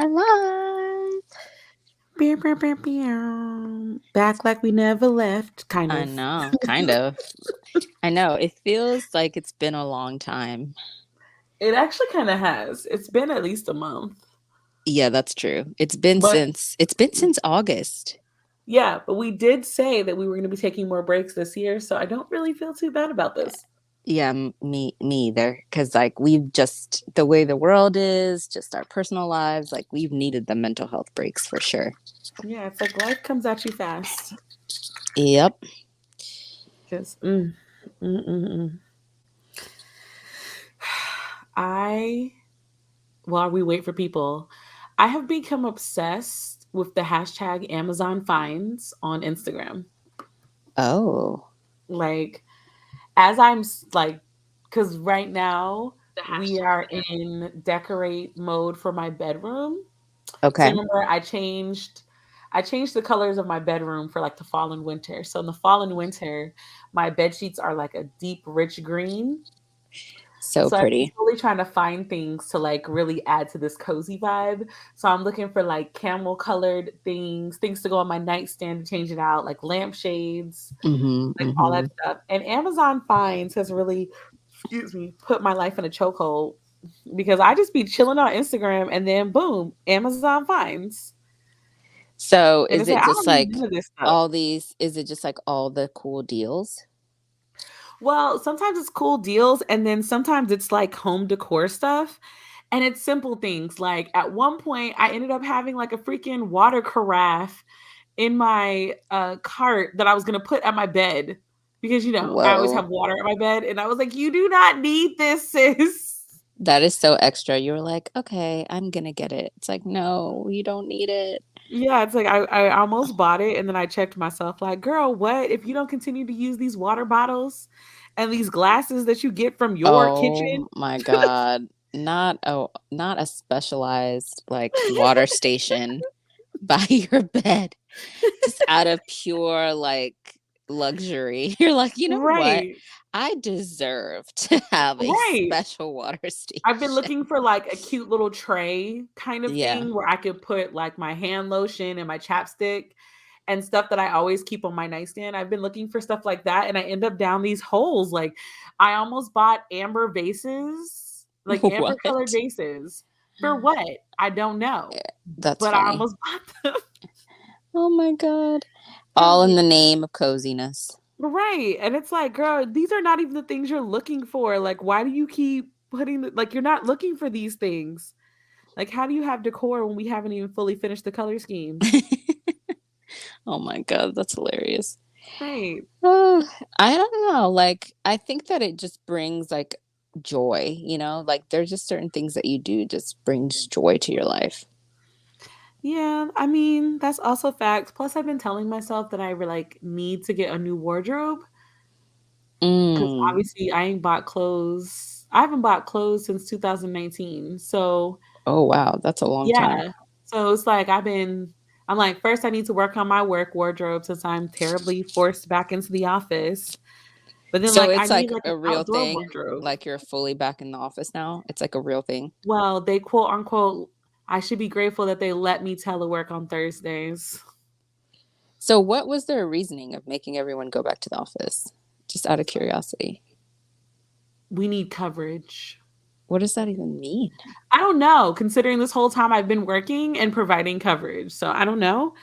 are live. Beow, beow, beow, beow. Back like we never left, kind I of. know, kind of. I know. It feels like it's been a long time. It actually kind of has. It's been at least a month. Yeah, that's true. It's been since August. Yeah, but we did say that we were going to be taking more breaks this year, so I don't really feel too bad about this. Yeah, me either. Because like we've just the way the world is, just our personal lives, like we've needed the mental health breaks for sure. Yeah, it's like life comes at you fast. Yep. Just, mm, mm, mm. I, while we wait for people, I have become obsessed with the hashtag Amazon Finds on Instagram. Oh. Like, as like, because right now we are in decorate mode for my bedroom. So Okay. remember, I changed the colors of my bedroom for like the fall and winter. So in the fall and winter, my bed sheets are like a deep, rich green. So So I've been pretty. slowly trying to find things to like really add to this cozy vibe. So I'm looking for like camel colored things to go on my nightstand to change it out, like lampshades, Mm-hmm. like all that Mm-hmm. stuff. And Amazon Finds has really, excuse me, put my life in a chokehold because I just be chilling on Instagram and then boom, Amazon Finds. So And is it's like, it I just don't need like none of this stuff. all these, is it just like all the cool deals? Well, sometimes it's cool deals, and then sometimes it's like home decor stuff. And it's simple things. Like at one point, I ended up having like a freaking water carafe in my cart that I was gonna put at my bed because I always Whoa. have water at my bed, and I was like, "You do not need this, sis." That is so extra. You were like, okay, I'm gonna get it. It's like, no, you don't need it. Yeah, it's like I almost bought it, and then I checked myself, like, "Girl, what if you don't continue to use these water bottles and these glasses that you get from your kitchen?" Oh my God. Not a specialized like water station by your bed. Just out of pure like luxury. You're like, you know what? Right, I deserve to have a right. special water I've been station. looking for like a cute little tray kind of Yeah. thing where I could put like my hand lotion and my chapstick and stuff that I always keep on my nightstand. I've been looking for stuff like that and I end up down these holes. Like I almost bought amber vases, like amber colored What? vases. For what? I don't know. That's But I funny. almost bought them. Oh my God. And I'm All in like, the name of coziness. right. And it's like, girl, these are not even the things you're looking for. Like, why do you keep putting like you're not looking for these things? Like, how do you have decor when we haven't even fully finished the color scheme? Oh my God, that's hilarious. Right. Oh, I don't know. Like, I think that it just brings like joy, like there's just certain things that you do just brings joy to your life. Yeah, I mean, that's also facts. Plus, I've been telling myself that like need to get a new wardrobe because Mm. obviously I ain't bought clothes. I haven't bought clothes since 2019. So Oh, wow. That's a long time. yeah. So it's like I'm like, first I need to work on my work wardrobe since I'm terribly forced back into the office. But then So like I it's need like like an a real outdoor thing. wardrobe. Like you're fully back in the office now. It's like a real thing. Well, they quote unquote, I should be grateful that they let me telework on Thursdays. So what was their reasoning of making everyone go back to the office? Just out of curiosity. We need coverage. What does that even mean? I don't know, considering this whole time I've been working and providing coverage. So I don't know.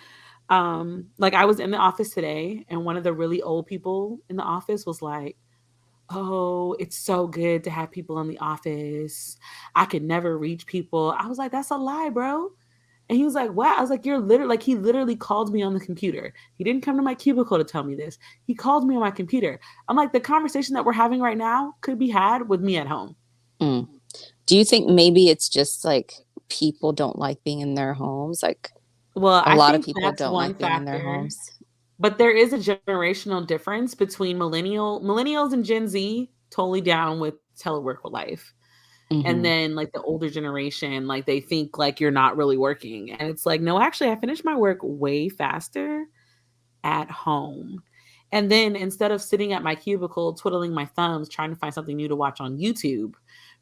Like I was in the office today and one of the really old people in the office was like, "Oh, it's so good to have people in the office. I could never reach people." I was like, "That's a lie, bro." And he was like, "What?" I was like, "You're literally like he literally called me on the computer. He didn't come to my cubicle to tell me this. He called me on my computer." I'm like, "The conversation that we're having right now could be had with me at home." Mm. Do you think maybe it's just like people don't like being in their homes? Like Well, a I lot of think people that's don't one like being in their factor. homes. But there is a generational difference between millennials and Gen Z totally down with telework life. And Hmm. then like the older generation, like they think like you're not really working. And it's like, no, actually I finished my work way faster at home. And then instead of sitting at my cubicle twiddling my thumbs trying to find something new to watch on YouTube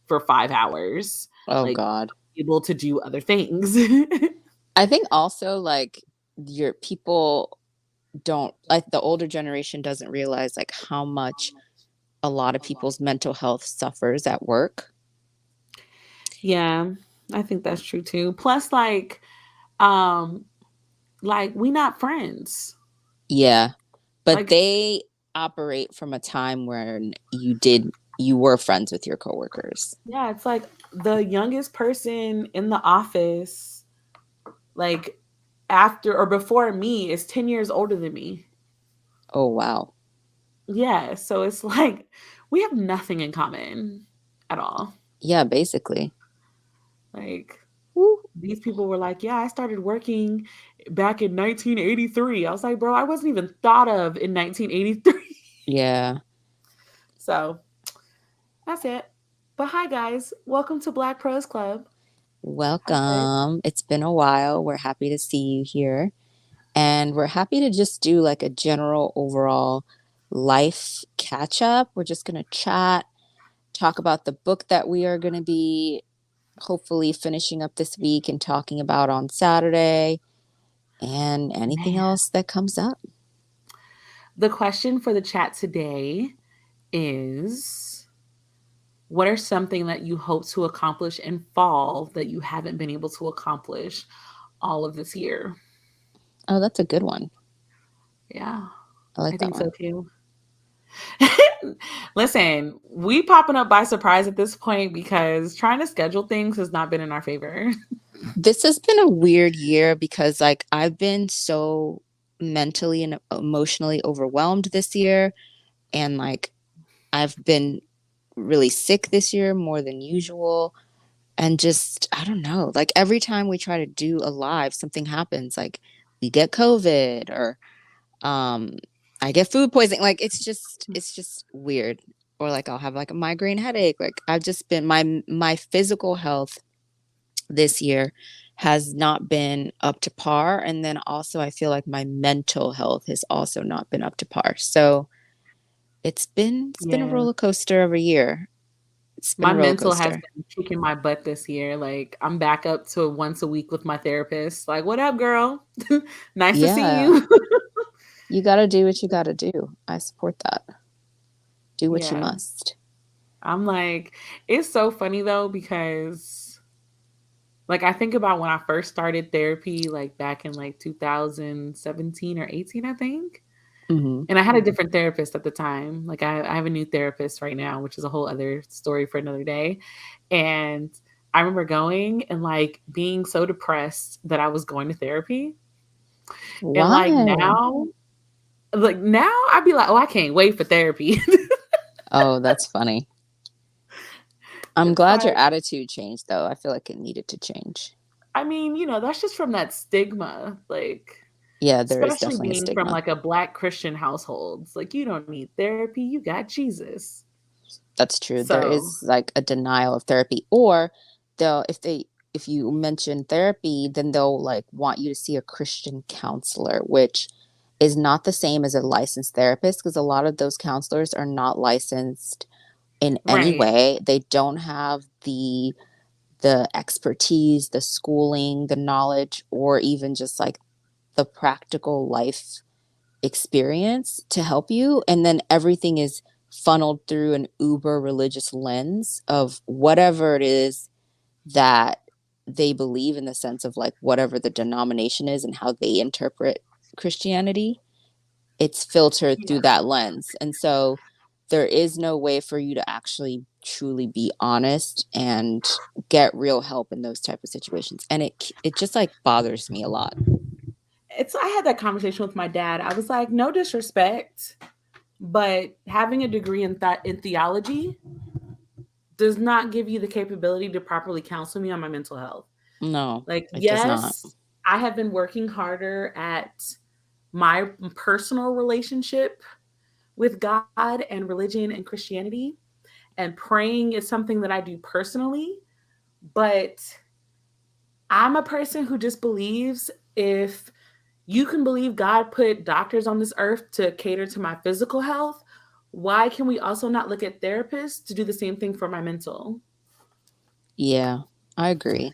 for 5 hours, Oh like God. able to do other things. I think also like your people don't like the older generation doesn't realize like how much a lot of people's mental health suffers at work. Yeah, I think that's true too. Plus, um, we not friends. Yeah. But Like, they operate from a time when you were friends with your coworkers. yeah, it's like the youngest person in the office, like after or before me, is 10 years older than me. Oh wow. Yeah, so it's like we have nothing in common at all. Yeah, basically. Like, these people were like, yeah, I started working back in 1983. I was like, bro, I wasn't even thought of in 1983. Yeah. So that's it. But hi, guys. Welcome to Black Pros Club. Hi, Sid. Welcome. It's been a while. We're happy to see you here. And we're happy to just do like a general overall life catch up. We're just going to chat, talk about the book that we are going to be hopefully finishing up this week and talking about on Saturday, and anything Man. else that comes up. The question for the chat today is, what are something that you hope to accomplish in fall that you haven't been able to accomplish all of this year? Oh, that's a good one. Yeah, I I like that think so one. too. Listen, we popping up by surprise at this point because trying to schedule things has not been in our favor. This has been a weird year because like I've been so mentally and emotionally overwhelmed this year, and like I've been really sick this year more than usual, and just I don't know, like every time we try to do a live something happens, like we get COVID or um I get food poisoning, like it's just weird, or like I'll have like a migraine headache. Like I've just been my physical health this year has not been up to par, and then also I feel like my mental health has also not been up to par. So it's been a Yeah. roller coaster of a year. It's been My a roller mental has coaster. been kicking my butt this year. Like, I'm back up to once a week with my therapist. Like, what up, girl? Nice to see Yeah, you. you got to do what you got to do. I support that. Do what you Yeah. must. I'm like, it's so funny though, because like I think about when I first started therapy, like back in like 2017 or 18, I think. Hmm. And I had a different therapist at the time. Like I have a new therapist right now, which is a whole other story for another day. And I remember going and like being so depressed that I was going to therapy. And Why? like now I'd be like, oh, I can't wait for therapy. Oh, that's funny. I'm It's glad like, your attitude changed, though. I feel like it needed to change. I mean, that's just from that stigma. Like, Yeah, there is especially definitely a being from stigma. like a Black Christian household. It's like, you don't need therapy, you got Jesus. That's true. There So, is like a denial of therapy, or they'll if you mention therapy, then they'll like want you to see a Christian counselor, which is not the same as a licensed therapist because a lot of those counselors are not licensed in any right. way. They don't have the expertise, the schooling, the knowledge, or even just like the practical life experience to help you. And then everything is funneled through an uber religious lens of whatever it is that they believe, in the sense of like whatever the denomination is and how they interpret Christianity. It's filtered Yeah. through that lens. And so there is no way for you to actually truly be honest and get real help in those type of situations. And it just like bothers me a lot. I had that conversation with my dad. I was like, no disrespect, but having a degree in theology does not give you the capability to properly counsel me on my mental health. No, Like, it does not. yes, I have been working harder at my personal relationship with God and religion and Christianity, and praying is something that I do personally, but I'm a person who just believes if you can believe God put doctors on this earth to cater to my physical health, why can we also not look at therapists to do the same thing for my mental? Yeah, I agree.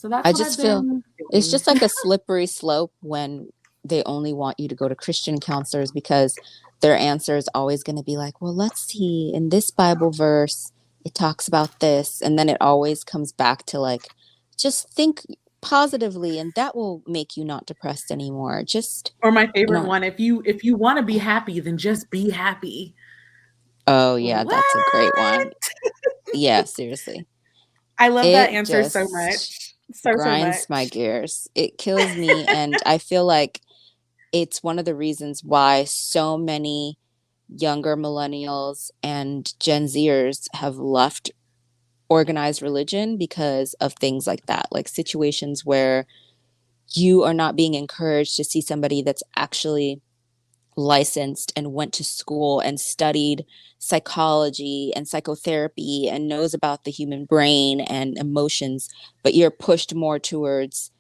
So that's I what I've just feel been it's doing. just like a slippery slope when they only want you to go to Christian counselors because their answer is always going to be like, well, let's see, in this Bible verse, it talks about this. And then it always comes back to like, just think positively and that will make you not depressed anymore. Just, Or my you favorite know, one, if you want to be happy, then just be happy. oh, yeah, that's a great What? one. Yeah, seriously. I love that It answer so just much. So grinds my much. gears. It kills me. And I feel like it's one of the reasons why so many younger millennials and Gen Zers have left organized religion because of things like that, like situations where you are not being encouraged to see somebody that's actually licensed and went to school and studied psychology and psychotherapy and knows about the human brain and emotions, but you're pushed more towards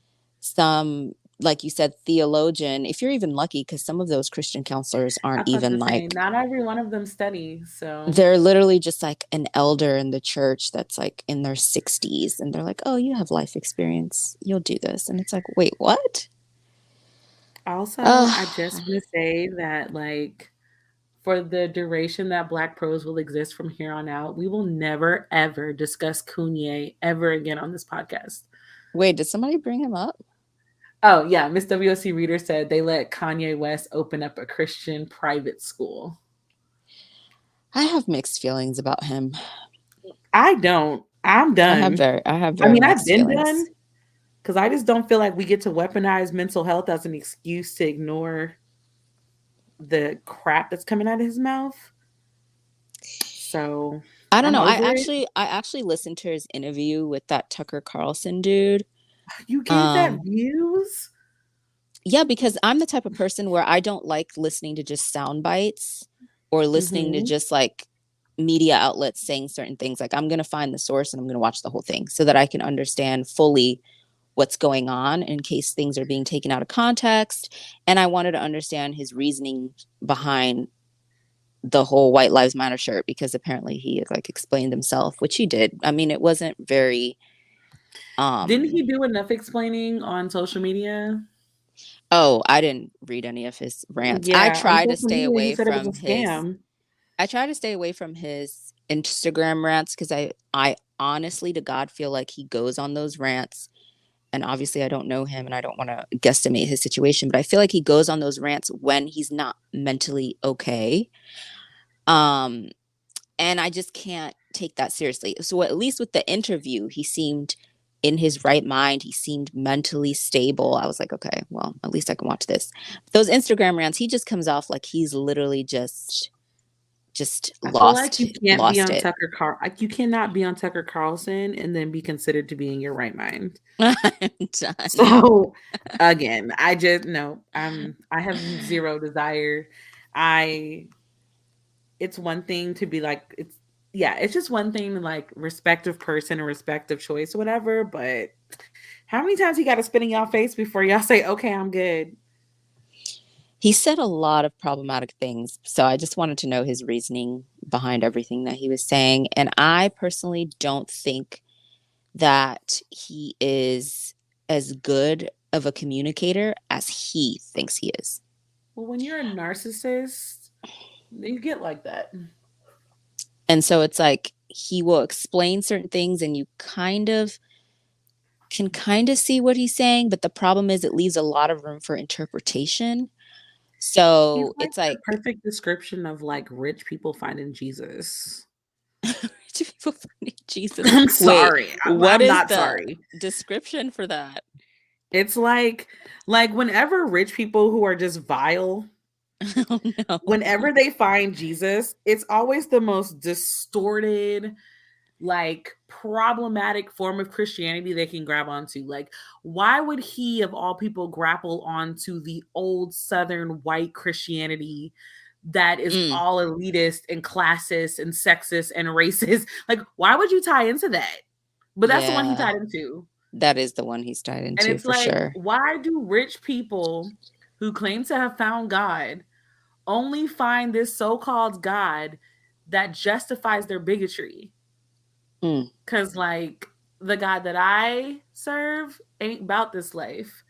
some, like you said, theologian, if you're even lucky, because some of those Christian counselors I aren't was about even to say, like, not every one of them study. So they're literally just like an elder in the church that's like in their 60s and they're like, oh, you have life experience, you'll do this. And it's like, wait, what? also, I uh, just want to say that like for the duration that Black Pros will exist from here on out, we will never ever discuss Kanye ever again on this podcast. Wait, did somebody bring him up? Oh yeah, Miss WOC Reader said they let Kanye West open up a Christian private school. I have mixed feelings about him. I don't. I'm done. I have I very mean, I've mixed been done feelings. because I just don't feel like we get to weaponize mental health as an excuse to ignore the crap that's coming out of his mouth. So I don't I'm know. over it. I actually listened to his interview with that Tucker Carlson dude. You gave that Um, views? yeah, because I'm the type of person where I don't like listening to just sound bites or listening to Mm-hmm. just like media outlets saying certain things. Like I'm going to find the source and I'm going to watch the whole thing so that I can understand fully what's going on in case things are being taken out of context. And I wanted to understand his reasoning behind the whole White Lives Matter shirt because apparently he like explained himself, which he did. I mean, it wasn't very Didn't um he do enough explaining on social media? oh, I didn't read any of his rants. Yeah, on social media, he said it was a scam. I try to stay away from his Instagram rants because I honestly to God feel like he goes on those rants and obviously I don't know him and I don't want to guesstimate his situation, but I feel like he goes on those rants when he's not mentally okay. Um and I just can't take that seriously. So at least with the interview, he seemed in his right mind. He seemed mentally stable. I was like, okay, well, at least I can watch this. Those Instagram rants, he just comes off like he's literally just I feel like you can't be lost on it. You cannot be on Tucker Carlson and then be considered to be in your right mind. I'm done. So again, I just no, I have zero desire. I it's one thing to be like it's just one thing to like respective person or respective choice or whatever, but how many times you gotta spit in y'all face before y'all say, okay, I'm good? He said a lot of problematic things. So I just wanted to know his reasoning behind everything that he was saying. And I personally don't think that he is as good of a communicator as he thinks he is. Well, when you're a narcissist, you get like that. And so it's like he will explain certain things and you kind of see what he's saying, but the problem is it leaves a lot of room for interpretation. He's So like it's the like perfect description of like rich people finding Jesus. do people find Jesus? I'm Wait, sorry. what I'm is not the sorry. description for that? It's like whenever rich people who are just vile, Oh no. whenever they find Jesus, it's always the most distorted, like problematic form of Christianity they can grab onto. Like, why would he of all people grapple onto the old southern white Christianity that is Mm, all elitist and classist and sexist and racist? Like, why would you tie into that? But that's the one he yeah, tied into. that is the one he's tied And into it's for like, sure. why do rich people who claim to have found God only find this so-called God that justifies their bigotry? Mm, Because, like, the God that I serve ain't about this life.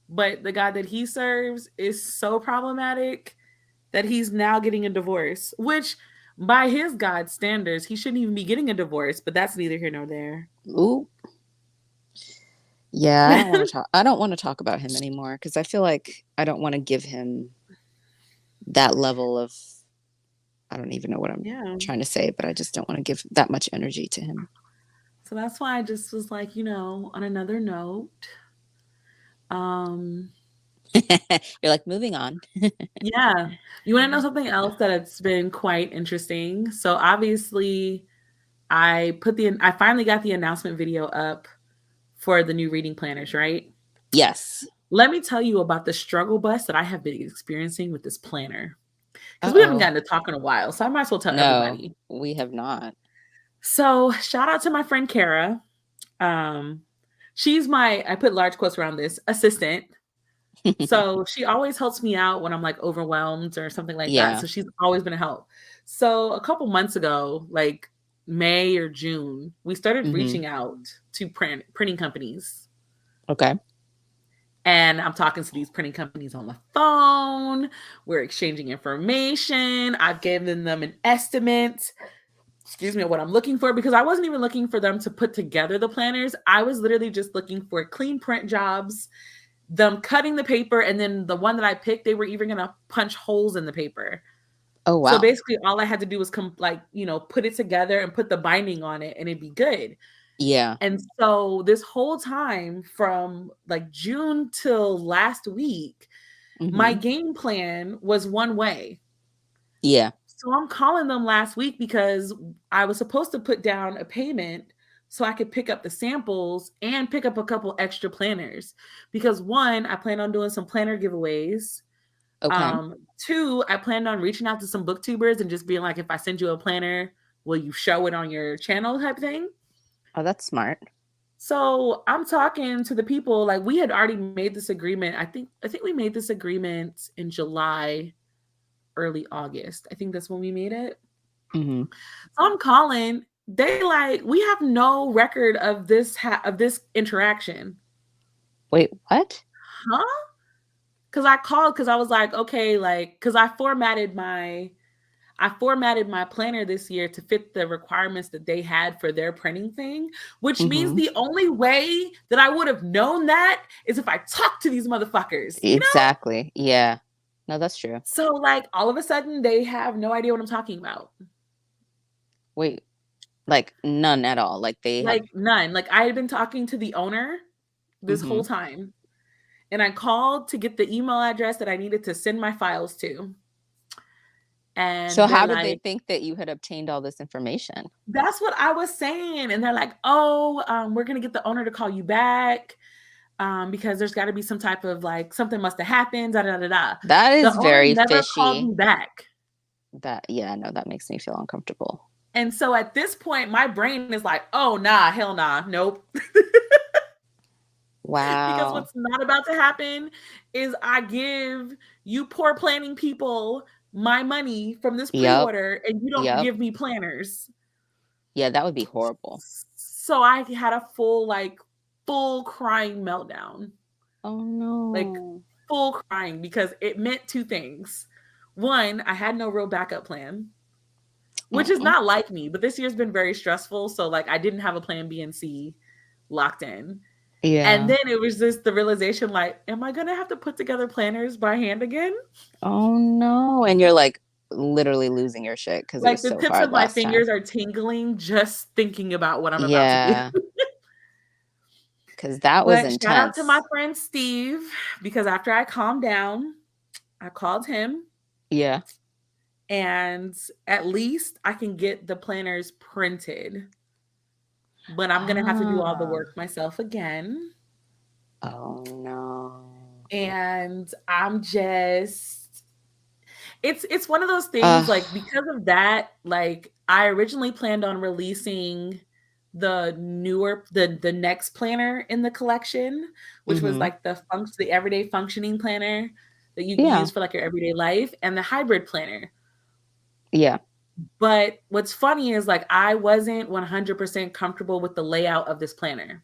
But the God that he serves is so problematic that he's now getting a divorce, which by his God standards, he shouldn't even be getting a divorce, but that's neither here nor there. Ooh. Yeah, I don't want to talk. I don't want to talk about him anymore because I feel like I don't want to give him that level of. I don't even know what I'm Yeah. trying to say, but I just don't want to give that much energy to him. So that's why I just was like, on another note, um, You're like moving on. yeah. You want to know something else that it's been quite interesting? So obviously, I finally got the announcement video up for the new reading planners, right? Yes. Let me tell you about the struggle bus that I have been experiencing with this planner. Because we haven't Uh-oh. gotten to talk in a while, so I might as well tell No, everybody. we have not. So shout out to my friend Kara. Um, she's I put large quotes around this, assistant. So she always helps me out when I'm like overwhelmed or something like that. Yeah. So she's always been a help. So a couple months ago, like May or June, we started Hmm. reaching out to printing companies. Okay. And I'm talking to these printing companies on the phone. We're exchanging information. I've given them an estimate, excuse me, what I'm looking for, because I wasn't even looking for them to put together the planners. I was literally just looking for clean print jobs, them cutting the paper, and then the one that I picked, they were even going to punch holes in the paper. Oh, So wow. basically all I had to do was put it together and put the binding on it and it'd be good. Yeah. And so this whole time from like June till last week, my Hmm. game plan was one way. Yeah. So I'm calling them last week because I was supposed to put down a payment so I could pick up the samples and pick up a couple extra planners. Because one, I plan on doing some planner giveaways. Okay. Two, I planned on reaching out to some booktubers and just being like, if I send you a planner, will you show it on your channel type thing? Oh, that's smart. So I'm talking to the people, like we had already made this agreement. I think we made this agreement in July, early August. I think that's when we made it. Hmm. So I'm calling. They like, we have no record of this interaction. Wait, what? Huh? Because I called because I was like, okay, like because I formatted my planner this year to fit the requirements that they had for their printing thing, which means Hmm. the only way that I would have known that is if I talked to these motherfuckers. Exactly. Yeah. No, that's true. So like all of a sudden they have no idea what I'm talking about. Wait, like none at all. Like they have. Like none. Like I had been talking to the owner this Hmm. whole time and I called to get the email address that I needed to send my files to. So And they're how did they like, think that you had obtained all this information? that's what I was saying. And they're like, oh, we're going to get the owner to call you back because there's got to be some type of like something must have happened. Da, da, da, da. That The is owner very never called fishy. me back. Yeah, no, that makes me feel uncomfortable. And so at this point, my brain is like, oh, nah, hell nah, nope. Because Wow. what's not about to happen is I give you poor planning people my money from this Yep. pre-order and you don't Yep. give me planners. Yeah, that would be horrible. So I had a full crying meltdown. Oh Like no. full crying because it meant two things. One, I had no real backup plan, which is Mm-mm. not like me, but this year's been very stressful. So like I didn't have a plan B and C locked in. And Yeah. then it was just the realization like, am I going to have to put together planners by hand again? Oh no. And you're like literally losing your shit because it Like was the so tips hard of my last time. fingers are tingling just thinking about what I'm about to do. Yeah, because that was But shout out to my intense. friend Steve because after I calmed down, I called him Yeah. and at least I can get the planners printed. But I'm going to have to do all the Ah. work myself again. Oh no. And I'm just it's one of those things like Uh, because of that, like I originally planned on releasing the next planner in the collection, which was mm-hmm. like the everyday functioning planner that you can Yeah. use for like your everyday life and the hybrid planner. Yeah. But what's funny is like I wasn't 100% comfortable with the layout of this planner.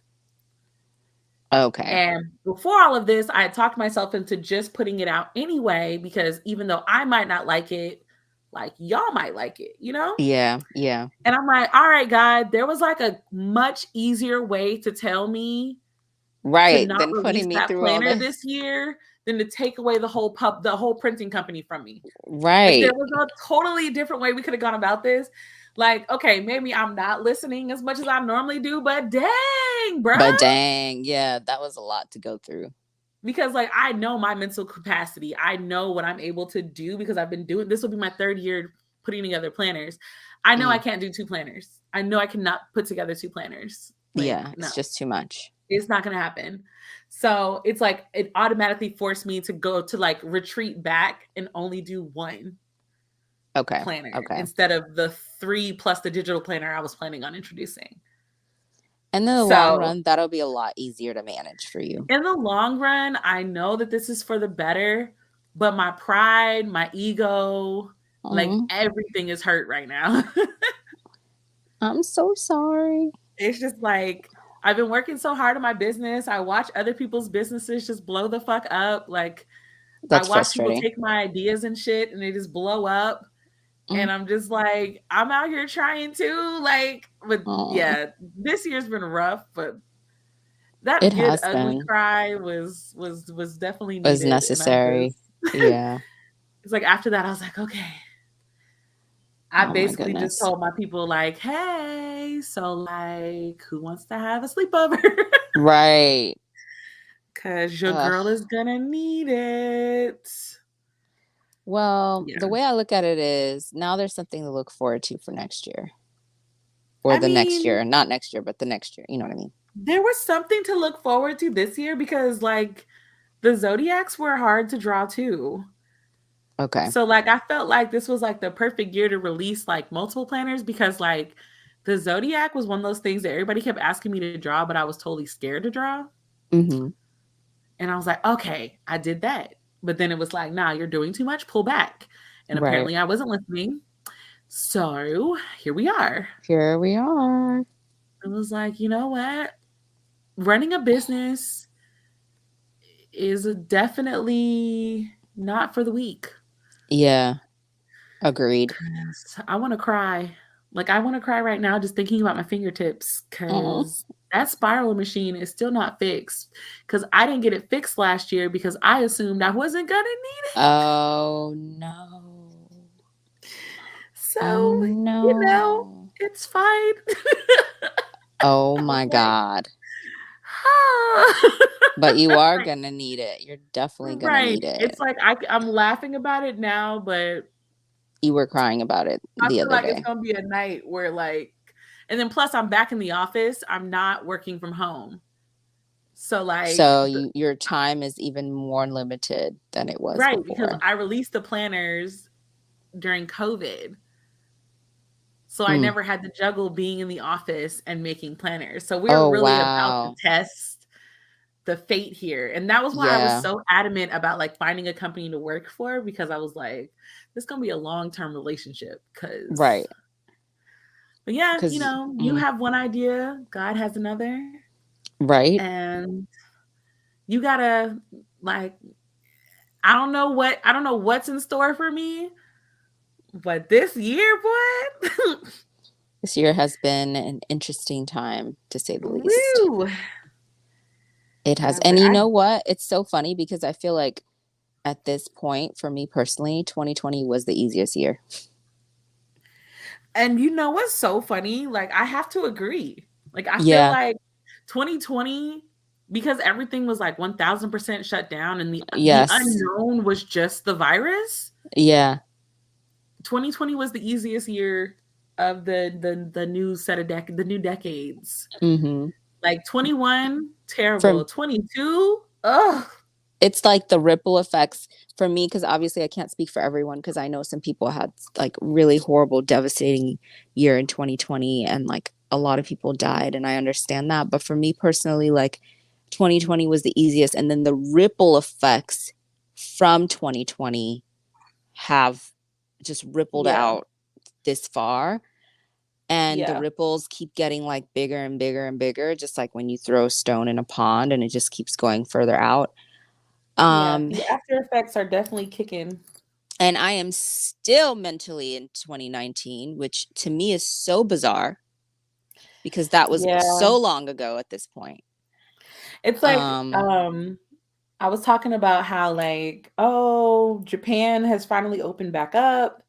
Okay. And before all of this, I had talked myself into just putting it out anyway, because even though I might not like it, like y'all might like it, you know? Yeah. Yeah. And I'm like, all right, God, there was like a much easier way to tell me to Right. not Then putting release me that through all planner this. this year than to take away the whole printing company from me. If there Right. was a totally different way we could have gone about this, like, okay, maybe I'm not listening as much as I normally do, but dang, bruh. But dang, yeah, that was a lot to go through. Because like I know my mental capacity. I know what I'm able to do because I've been doing this will be my third year putting together planners. I know I Mm. can't do two planners. I know I cannot put together two planners. Like, Yeah, no, it's just too much. it's not gonna happen. So it's like it automatically forced me to go to like retreat back and only do one Okay. planner Okay. instead of the three plus the digital planner I was planning on introducing. And in the long So run, that'll be a lot easier to manage for you. in the long run, I know that this is for the better, but my pride, my ego, like Mm, everything is hurt right now. I'm so sorry. It's just like I've been working so hard on my business. I watch other people's businesses just blow the fuck up. Like I That's watch people frustrating. take my ideas and shit and they just blow up. Mm, And I'm just like, I'm out here trying to like, but oh, yeah, this year's been rough, but it that good has ugly been. cry was definitely Was needed. And I'm necessary. just Yeah. it's like after that, I was like, okay. I Oh my basically just goodness. told my people, like, hey, so like, who wants to have a sleepover? Right. Cause your Ugh. girl is gonna need it. Well, the Yeah. way I look at it is now there's something to look forward to for next year or I the next mean, year. Not next year, but the next year. You know what I mean? there was something to look forward to this year because like the zodiacs were hard to draw too. Okay. So like I felt like this was like the perfect year to release like multiple planners because like the zodiac was one of those things that everybody kept asking me to draw, but I was totally scared to draw. Mm-hmm. And I was like, okay, I did that. But then it was like, nah, you're doing too much, pull back. And Right. apparently I wasn't listening. So here we are. Here we are. I was like, you know what? Running a business is definitely not for the weak. Yeah. Agreed. 'Cause I want to cry. Like I want to cry right now just thinking about my fingertips Mm. because that spiral machine is still not fixed. Because I didn't get it fixed last year because I assumed I wasn't gonna need it. Oh no. Oh So, no. it's fine. Oh I was my like, God. "Ah." But you are gonna need it. You're definitely gonna Right. need it. It's like I'm laughing about it now, but You were crying about it I the feel other like it's day. gonna be a night where like and then plus I'm back in the office. I'm not working from home. So like So your time is even more limited than it was right, because before. I released the planners during COVID. So I Mm. never had to juggle being in the office and making planners. So we were Oh really about to wow. test the fate here. And that was why I was Yeah. so adamant about like finding a company to work for because I was like, this is gonna be a long-term relationship. Cause Right. but yeah, Because you have one idea, God has another, right. and you gotta like I don't know what's in store for me, but this year, boy. This year has been an interesting time to say the least. Woo. It has. But And you I know what? It's so funny because I feel like at this point, for me personally, 2020 was the easiest year. and you know what's so funny? Like I have to agree. Like I feel Yeah. like 2020 because everything was like 1000% shut down and the Yes. unknown was just the virus. Yeah. 2020 was the easiest year of the new set of the new decades. Hmm. Like 21 For terrible, 22 ugh. it's like the ripple effects for me because obviously I can't speak for everyone because I know some people had like really horrible, devastating year in 2020 and like a lot of people died and I understand that. But for me personally, like 2020 was the easiest and then the ripple effects from 2020 have just rippled Yeah. out this far and the Yeah. ripples keep getting like bigger and bigger and bigger, just like when you throw a stone in a pond and it just keeps going further out. Yeah. Um, The after effects are definitely kicking. and I am still mentally in 2019, which to me is so bizarre because that was Yeah. so long ago at this point. It's like, Um, I was talking about how like, oh, Japan has finally opened back up.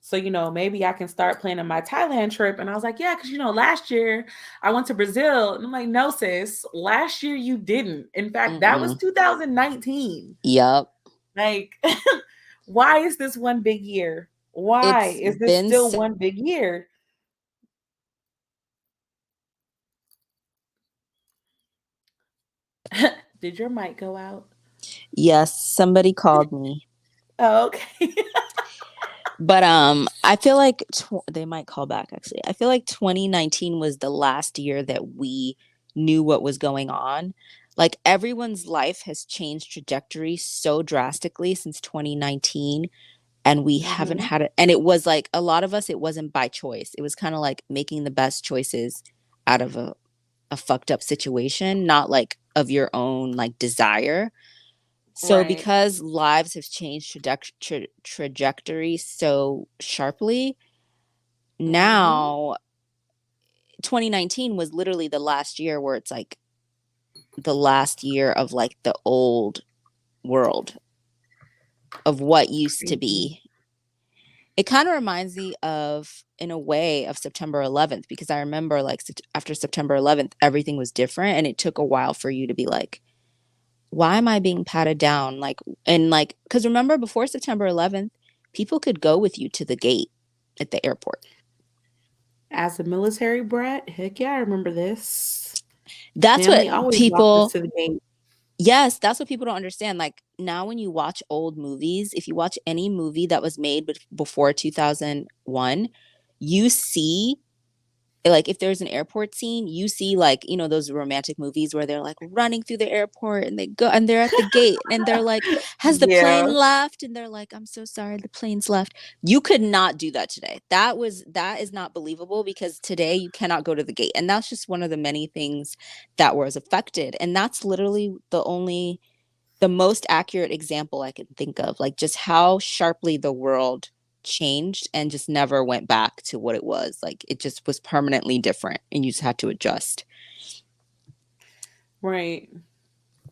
So, maybe I can start planning my Thailand trip. And I was like, yeah, because, last year I went to Brazil. And I'm like, no, sis, last year you didn't. In fact, that was mm-mm. 2019. Yep. Like, why is this one big year? Why It's is this been still one big year? Did your mic go out? yes, somebody called me. Oh, okay. But I feel like they might call back actually. I feel like 2019 was the last year that we knew what was going on. Like everyone's life has changed trajectory so drastically since 2019 and we haven't Hmm. had it, and it was like a lot of us it wasn't by choice. It was kind of like making the best choices out of a fucked up situation, not like of your own like desire. So Right. because lives have changed trajectory so sharply, Hmm. now 2019 was literally the last year where it's like the last year of like the old world of what used to Crazy. be. It kind of reminds me of, in a way, of September 11th, because I remember like after September 11th, everything was different and it took a while for you to be like, why am I being patted down? Like, and like, because remember before September 11th, people could go with you to the gate at the airport. As a military brat, heck yeah, I remember this. That's what Family always walked us people, to the gate. yes, that's what people don't understand. Like, now when you watch old movies, if you watch any movie that was made before 2001, you see like if there's an airport scene, you see like, those romantic movies where they're like running through the airport and they go and they're at the gate and they're like, has the plane Yeah. left? And they're like, I'm so sorry, the plane's left. You could not do that today. That is not believable because today you cannot go to the gate. And that's just one of the many things that was affected. And that's literally the most accurate example I can think of, like just how sharply the world changed and just never went back to what it was. Like it just was permanently different and you just had to adjust. Right.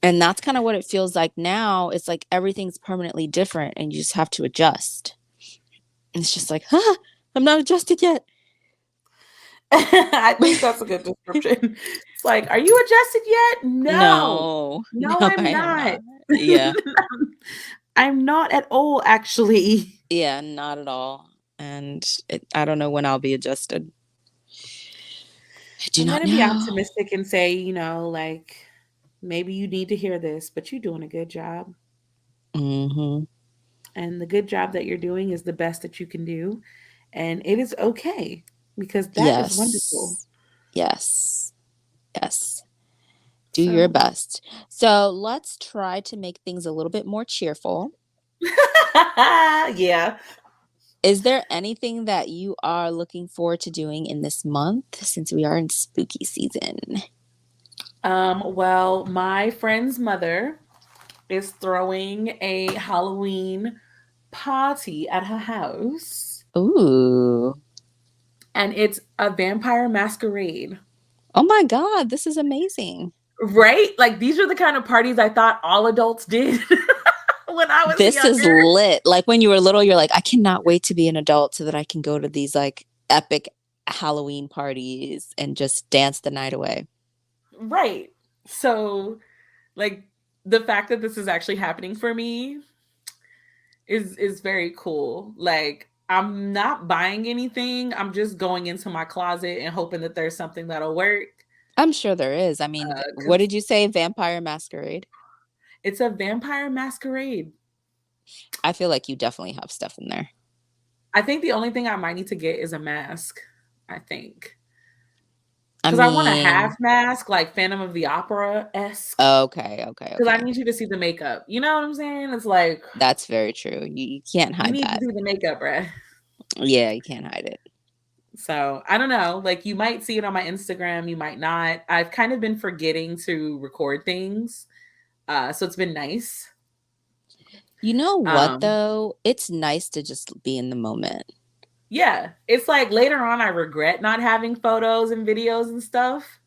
And that's kind of what it feels like now. It's like everything's permanently different and you just have to adjust. And it's just like, I'm not adjusted yet. I think that's a good description. It's like, are you adjusted yet? No. No, No, no, I'm I am not. not. Yeah. I'm not at all, actually. Yeah, not at all. And I don't know when I'll be adjusted. I do I'm not going to be know. optimistic and say, like, maybe you need to hear this, but you're doing a good job. Hmm. And the good job that you're doing is the best that you can do. And it is okay because that is wonderful. Yes. Yes. Yes. Do your So, best. So let's try to make things a little bit more cheerful. yeah. Is there anything that you are looking forward to doing in this month since we are in spooky season? Well, my friend's mother is throwing a Halloween party at her house, Ooh. and it's a vampire masquerade. Oh my God, this is amazing. Right? Like these are the kind of parties I thought all adults did when I was This is younger. lit. Like when you were little, you're like, I cannot wait to be an adult so that I can go to these like epic Halloween parties and just dance the night away. Right. So, like the fact that this is actually happening for me is very cool. Like I'm not buying anything. I'm just going into my closet and hoping that there's something that'll work. I'm sure there is. I mean, what Because did you say? Vampire Masquerade? it's a vampire masquerade. I feel like you definitely have stuff in there. I think the only thing I might need to get is a mask. I think I because I want a mean, half mask, like Phantom of the Opera esque. okay, okay, Because I okay. need you to see the makeup. You know what I'm saying? It's like That's very true. You can't you hide need to that. see the makeup, bruh. Yeah, you can't hide it. So I don't know. Like you might see it on my Instagram, you might not. I've kind of been forgetting to record things. So it's been nice. You know what Um, though? It's nice to just be in the moment. yeah. It's like later on I regret not having photos and videos and stuff.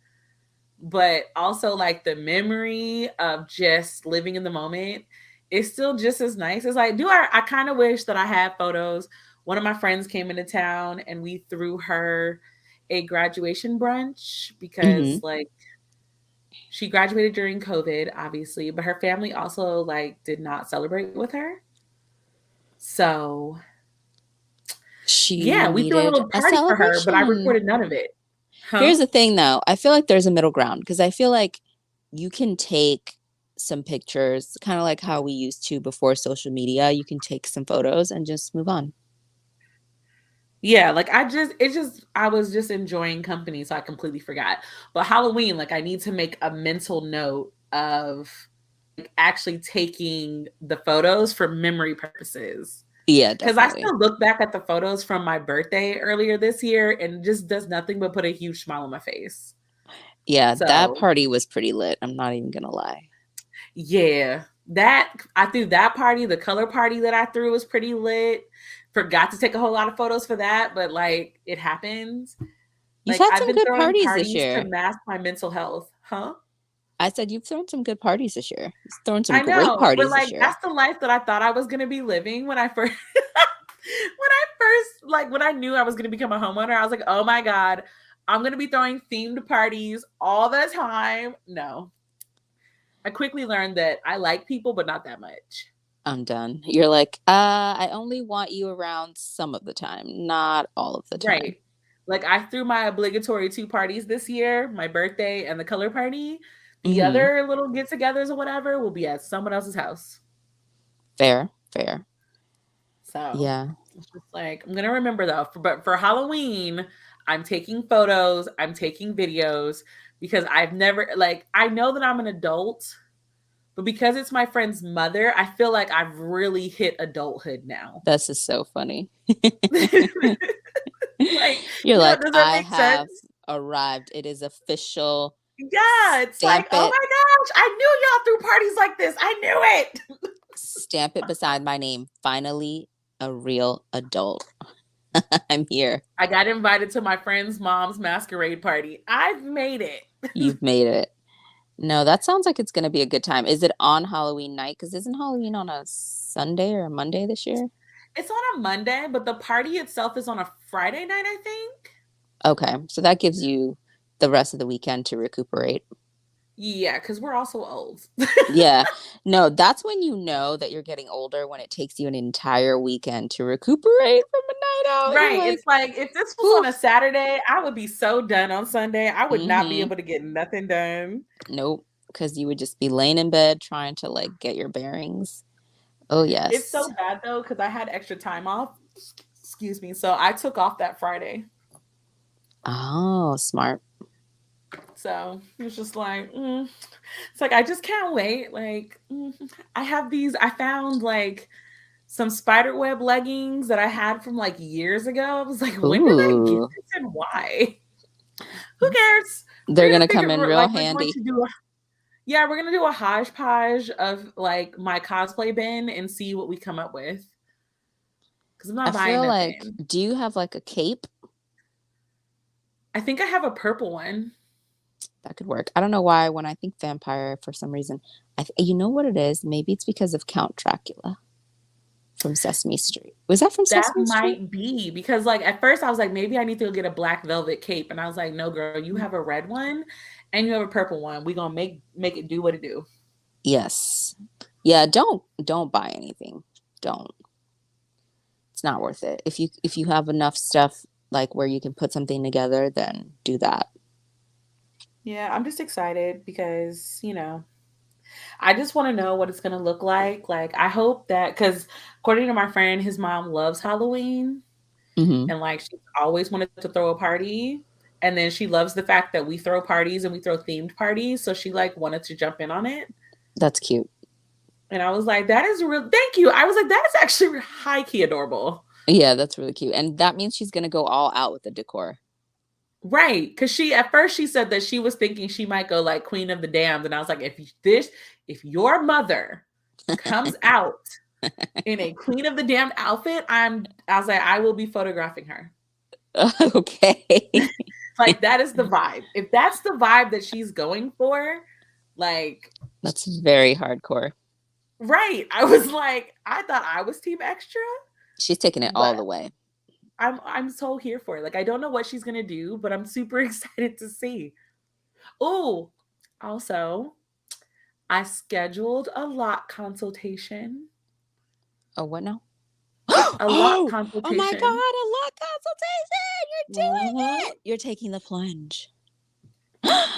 But also like the memory of just living in the moment is still just as nice. It's like, I kind of wish that I had photos. One of my friends came into town and we threw her a graduation brunch because Hmm. like she graduated during COVID, obviously, but her family also like did not celebrate with her. So She yeah, we threw a needed little a party for her, but I celebration. recorded none of it. Huh? Here's the thing though. I feel like there's a middle ground because I feel like you can take some pictures, kind of like how we used to before social media. You can take some photos and just move on. Yeah, like I was just enjoying company, so I completely forgot. But Halloween, like I need to make a mental note of like actually taking the photos for memory purposes. Yeah, Because I definitely. still look back at the photos from my birthday earlier this year and it just does nothing but put a huge smile on my face. Yeah, that So party was pretty lit. I'm not even gonna lie. yeah, that I threw that party. The color party that I threw was pretty lit. Forgot to take a whole lot of photos for that, but like it happens. You've Like had I've some been good throwing parties this parties to year. mask my mental health, huh? I said you've thrown some good parties this year. You've thrown some I great know, but parties this like year. that's the life that I thought I was gonna be living when I first when I knew I was gonna become a homeowner. I was like, oh my god, I'm gonna be throwing themed parties all the time. No, I quickly learned that I like people, but not that much. I'm done. You're like, I only want you around some of the time, not all of the time. Right. Like I threw my obligatory two parties this year, my birthday and the color party. The Hmm. other little get-togethers or whatever will be at someone else's house. Fair, fair. So Yeah. it's just like I'm gonna remember though. But for Halloween, I'm taking photos, I'm taking videos because I've never like I know that I'm an adult, but because it's my friend's mother, I feel like I've really hit adulthood now. This is so funny. Like, You're like, does that I make sense? have arrived. It is official. Yeah, it's like, Stamp oh it, my gosh, I knew y'all threw parties like this. I knew it. stamp it beside my name. Finally, a real adult. I'm here. I got invited to my friend's mom's masquerade party. I've made it. You've made it. No, that sounds like it's going to be a good time. Is it on Halloween night? Because isn't Halloween on a Sunday or a Monday this year? It's on a Monday, but the party itself is on a Friday night, I think. Okay, so that gives you the rest of the weekend to recuperate. Yeah, because we're also old. Yeah. No, that's when you know that you're getting older when it takes you an entire weekend to recuperate from a night out. You're Right. like, It's like if this was whew. on a Saturday, I would be so done on Sunday. I would not be Mm-hmm. able to get nothing done. Nope. Because you would just be laying in bed trying to like get your bearings. Oh It's yes. so bad though, because I had extra time off. Excuse me. So I took off that Friday. Oh, smart. So it was just like, it's like I just can't wait. Like, I have these. I found like some spider web leggings that I had from like years ago. I was like, when did I get Ooh. this and why? Who cares? They're We're gonna gonna figure come in real like we're going handy. to do. Yeah, we're gonna do a hodgepodge of like my cosplay bin and see what we come up with. Because I'm I not buying feel like, nothing. do you have like a cape? I think I have a purple one. That could work. I don't know why when I think vampire for some reason, you know what it is? Maybe it's because of Count Dracula from Sesame Street. Was that from That Sesame Street? might be because, like, at first I was like, maybe I need to go get a black velvet cape, and I was like, no, girl, you have a red one, and you have a purple one. We gonna make it do what it do. Yes. Yeah, don't buy anything. Don't. It's not worth it. If you have enough stuff like where you can put something together, then do that. Yeah, I'm just excited because I just want to know what it's gonna look like. Like, I hope that because according to my friend, his mom loves Halloween, Hmm. and like she's always wanted to throw a party. And then she loves the fact that we throw parties and we throw themed parties. So she like wanted to jump in on it. That's cute. And I was like, that is real. Thank you. I was like, that is actually high key adorable. Yeah, that's really cute. And that means she's gonna go all out with the decor. Right, because she at first she said that she was thinking she might go like Queen of the Damned, and I was like, if your mother comes out in a Queen of the Damned outfit, I was like, I will be photographing her. Okay. Like that is the vibe. If that's the vibe that she's going for, like That's very hardcore. right. I was like, I thought I was team extra, She's taking it all but the way. I'm so here for it. Like I don't know what she's gonna do, but I'm super excited to see. Oh, also, I scheduled a lot consultation. Oh, what now? A lot Oh my God, consultation. a lot consultation. You're doing Mhm. it. You're taking the plunge.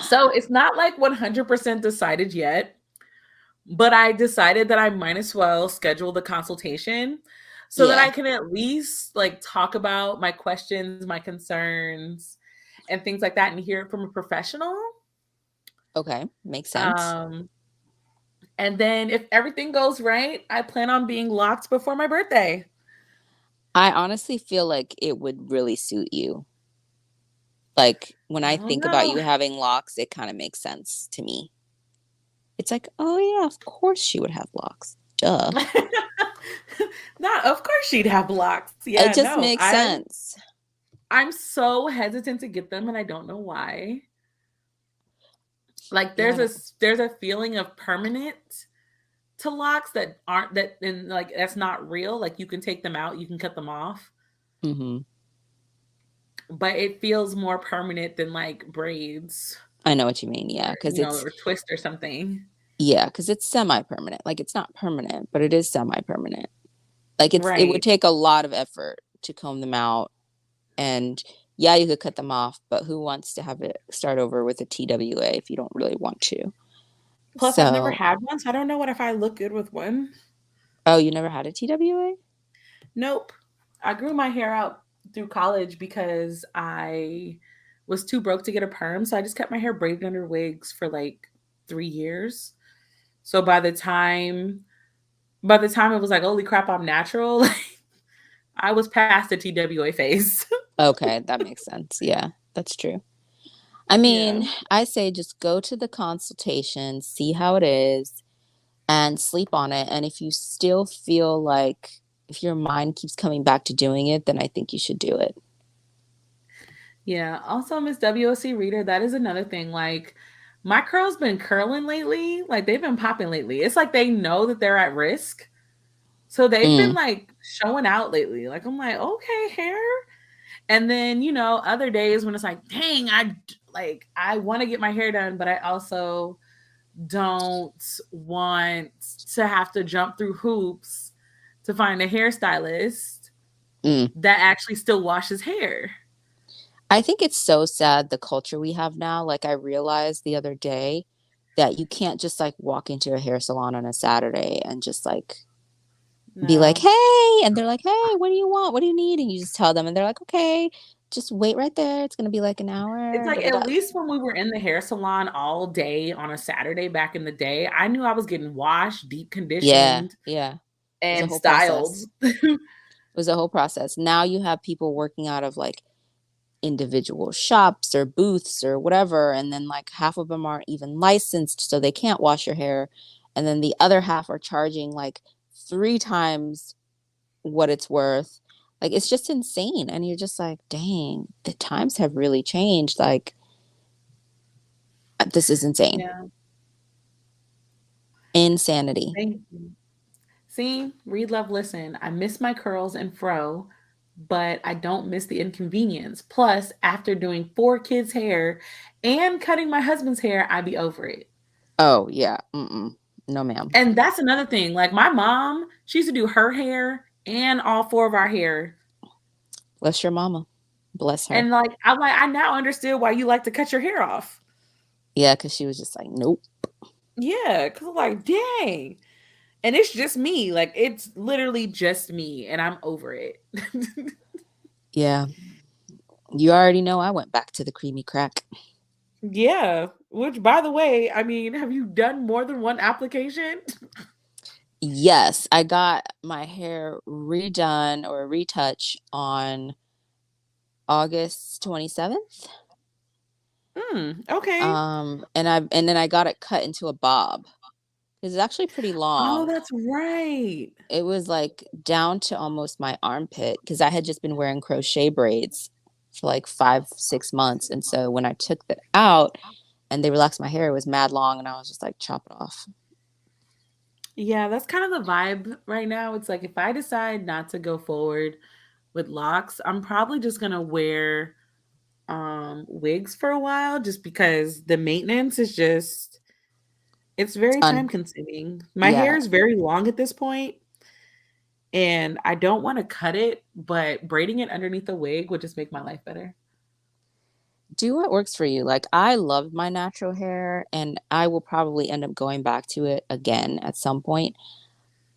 So it's not like 100% decided yet, but I decided that I might as well schedule the consultation so that Yeah. I can at least like talk about my questions, my concerns, and things like that and hear it from a professional. Okay. Makes sense. Um, and then if everything goes right, I plan on being locked before my birthday. I honestly feel like it would really suit you. Like when I I don't think about know. you having locks, it kind of makes sense to me. It's like, oh yeah, of course she would have locks. Duh. Not, of course she'd have locks. It Yeah, just no. makes sense. I'm so hesitant to get them and I don't know why. Like Yeah. there's a feeling of permanent to locks that aren't that and like that's not real. Like you can take them out, you can cut them off, Hmm. but it feels more permanent than like braids I know what you mean. or Yeah, because it's or twist or something. yeah, because it's semi-permanent. Like it's not permanent, but it is semi-permanent. Like it would Right. take a lot of effort to comb them out. And yeah, you could cut them off, but who wants to have it start over with a TWA if you don't really want to? Plus I've never So, had one, so I don't know what if I look good with one. oh, you never had a TWA? Nope. I grew my hair out through college because I was too broke to get a perm, so I just kept my hair braided under wigs for like 3 years. So by the time it was like, "Holy crap, I'm natural," like, I was past the TWA phase. Okay, that makes sense. Yeah, that's true. I Yeah. mean, I say just go to the consultation, see how it is, and sleep on it. And if you still feel like if your mind keeps coming back to doing it, then I think you should do it. Yeah. Also, Miss WOC Reader, that is another thing. Like, my curls been curling lately. Like, they've been popping lately. It's like they know that they're at risk. So they've been Mm, like showing out lately. Like, I'm like, okay, hair. And then, you know, other days when it's like, dang, I want to get my hair done, but I also don't want to have to jump through hoops to find a hairstylist mm. that actually still washes hair. I think it's so sad the culture we have now. Like I realized the other day that you can't just like walk into a hair salon on a Saturday and just like be like, No. "Hey," and they're like, "Hey, what do you want? What do you need?" And you just tell them, and they're like, "Okay, just wait right there. It's gonna be like an It's hour." Da, like da, at da. least when we were in the hair salon all day on a Saturday back in the day, I knew I was getting washed, deep Yeah, conditioned, yeah. It was a and whole styled. process. It was a whole process. Now you have people working out of like individual shops or booths or whatever, and then like half of them aren't even licensed, so they can't wash your hair, and then the other half are charging like 3 times what it's worth. Like it's just insane, and you're just like, dang, the times have really changed. Like this is insane. Yeah. Insanity. Thank you. See, read, love, listen. I miss my curls and fro, but I don't miss the inconvenience. Plus, after doing 4 kids' hair and cutting my husband's hair, I'd be over it. Oh yeah. Mm-mm. No, ma'am. And that's another thing. Like my mom, she used to do her hair and all 4 of our hair. Bless your mama. Bless her. And like I now understood why you like to cut your hair off. Yeah, because she was just like, nope. Yeah, because I'm like, dang. And it's just me. Like it's literally just me, and I'm over it. Yeah. You already know I went back to the creamy crack. Yeah, which by the way, I mean, have you done more than one application? Yes, I got my hair redone or a retouch on August 27th. Okay. And then I got it cut into a bob. It's actually pretty Oh, long. that's right. It was like down to almost my armpit because I had just been wearing crochet braids for like 5, 6 months. And so when I took that out and they relaxed my hair, it was mad long, and I was just like, chop it off. Yeah, that's kind of the vibe right now. It's like if I decide not to go forward with locks, I'm probably just gonna wear wigs for a while just because the maintenance is just it's very time Fun. consuming. My hair Yeah. is very long at this point and I don't want to cut it, but braiding it underneath the wig would just make my life better. Do what works for you. Like, I love my natural hair, and I will probably end up going back to it again at some point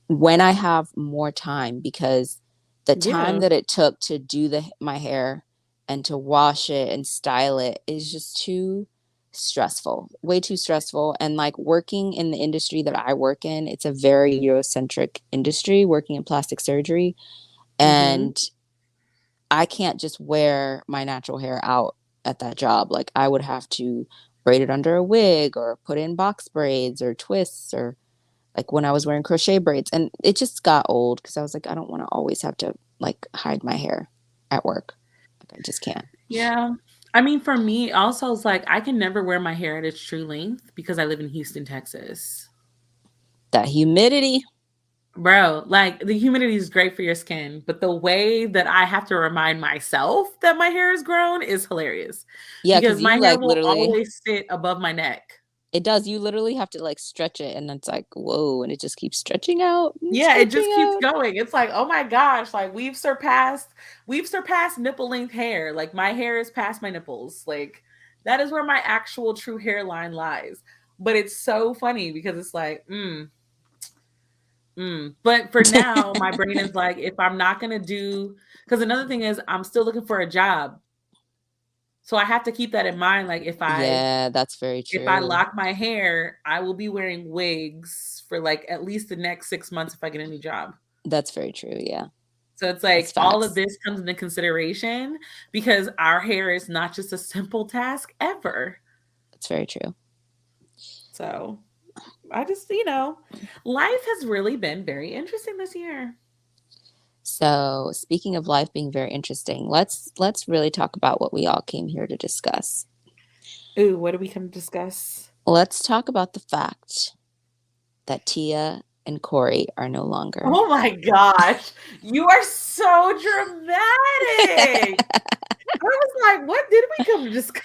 when I have more time, because the time Yeah. that it took to do my hair and to wash it and style it is just too stressful, way too stressful. And like working in the industry that I work in, it's a very Eurocentric industry, working in plastic surgery. Mhm. And I can't just wear my natural hair out at that job. Like, I would have to braid it under a wig or put in box braids or twists, or like when I was wearing crochet braids. And it just got old because I was like, I don't want to always have to like hide my hair at work. Like, I just can't. Yeah. I mean, for me, also, it's like I can never wear my hair at its true length because I live in Houston, Texas. That humidity. Bro, like the humidity is great for your skin, but the way that I have to remind myself that my hair is grown is hilarious Yeah, because because my you hair like will literally, always sit above my neck. it does. You literally have to like stretch it, and it's like, whoa, and it just keeps stretching out and Yeah, it stretching just keeps out. going. It's like, oh my gosh, like we've surpassed nipple length hair. Like my hair is past my nipples. Like that is where my actual true hairline lies. But it's so funny because it's like, But for now, my brain is like, if I'm not gonna do, because another thing is, I'm still looking for a job, so I have to keep that in mind. Like, Yeah, that's very if I true. lock my hair, I will be wearing wigs for like at least the next 6 months if I get a new job. That's very true. Yeah, So it's that's like all of facts. this comes into consideration because our hair is not just a simple task ever. That's very true. So I just, life has really been very interesting this year. So, speaking of life being very interesting, let's really talk about what we all came here to discuss. Ooh, what do we come to discuss? Let's talk about the fact that Tia and Corey are no longer. Oh my gosh. You are so dramatic. I was like, what did we come to discuss?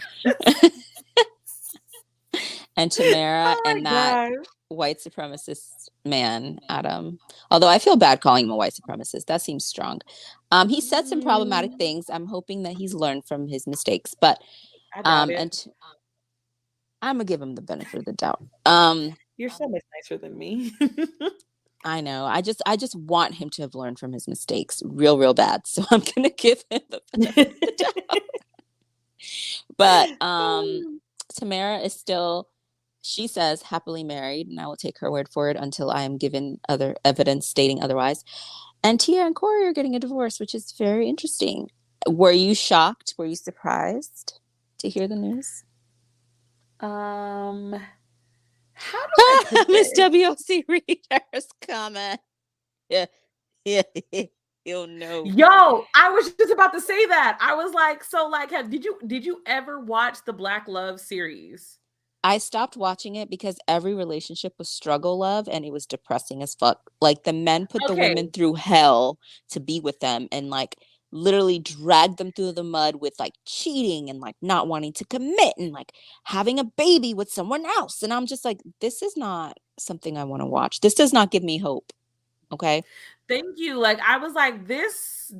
And Tamara Oh and my that gosh. white supremacist man, Adam. Although I feel bad calling him a white supremacist. That seems strong. He said some problematic Mm, things. I'm hoping that he's learned from his mistakes, but I doubt it. and I'm gonna give him the benefit of the doubt. You're so much nicer than me. I know. I just want him to have learned from his mistakes real, real bad. So I'm gonna give him the benefit of the doubt. But Tamara is still, she says, happily married, and I will take her word for it until I am given other evidence stating otherwise. And Tia and Corey are getting a divorce, which is very interesting. Were you shocked? Were you surprised to hear the news? um, how do I put Miss this? WOC readers comment. Yeah, yeah, he'll know. Yo, I was just about to say that. I was like, so like did you ever watch the Black Love series? I stopped watching it because every relationship was struggle love, and it was depressing as fuck. Like, the men put the Okay. women through hell to be with them, and like literally dragged them through the mud with like cheating and like not wanting to commit and like having a baby with someone else. And I'm just like, this is not something I want to watch. This does not give me hope. Okay. Thank you. Like I was like this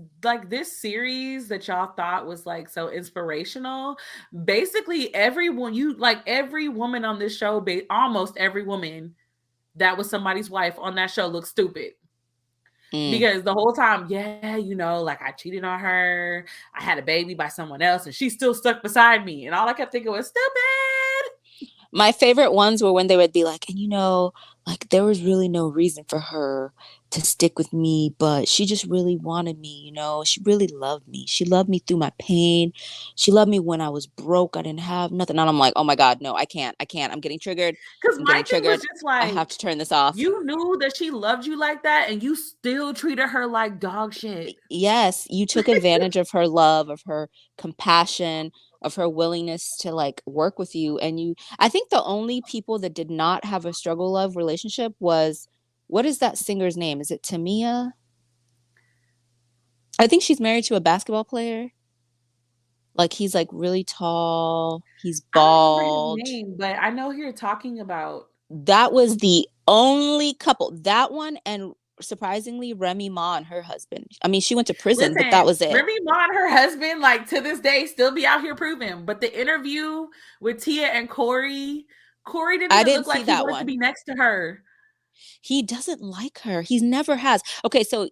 series that y'all thought was like so inspirational. Basically, every woman on this show, almost every woman that was somebody's wife on that show looks stupid. Mm. Because the whole time, yeah, like I cheated on her, I had a baby by someone else, and she's still stuck beside me. And all I kept thinking was stupid. My favorite ones were when they would be like, and like there was really no reason for her to stick with me, but she just really wanted me. She really loved me. She loved me through my pain. She loved me when I was broke. I didn't have nothing. And I'm like, oh my God, no, I can't. I can't. I'm getting triggered. Because I'm my getting thing was triggered. just I have to like, turn this off. you knew that she loved you like that, and you still treated her like dog shit. Yes, you took advantage of her love, of her compassion, of her willingness to like work with you. I think the only people that did not have a struggle love relationship was, what is that singer's name? Is it Tamia? I think she's married to a basketball player. Like he's like really tall, he's I don't remember his bald. name, but I know who you're talking about. That was the only couple. That one, and surprisingly Remy Ma and her husband. I mean, she went to prison, but that Listen, was it. Remy Ma and her husband, like to this day, still be out here proving. But the interview with Tia and Corey didn't I even didn't look see like he that wanted to one. be next to her. He doesn't like her. He never has. Okay, so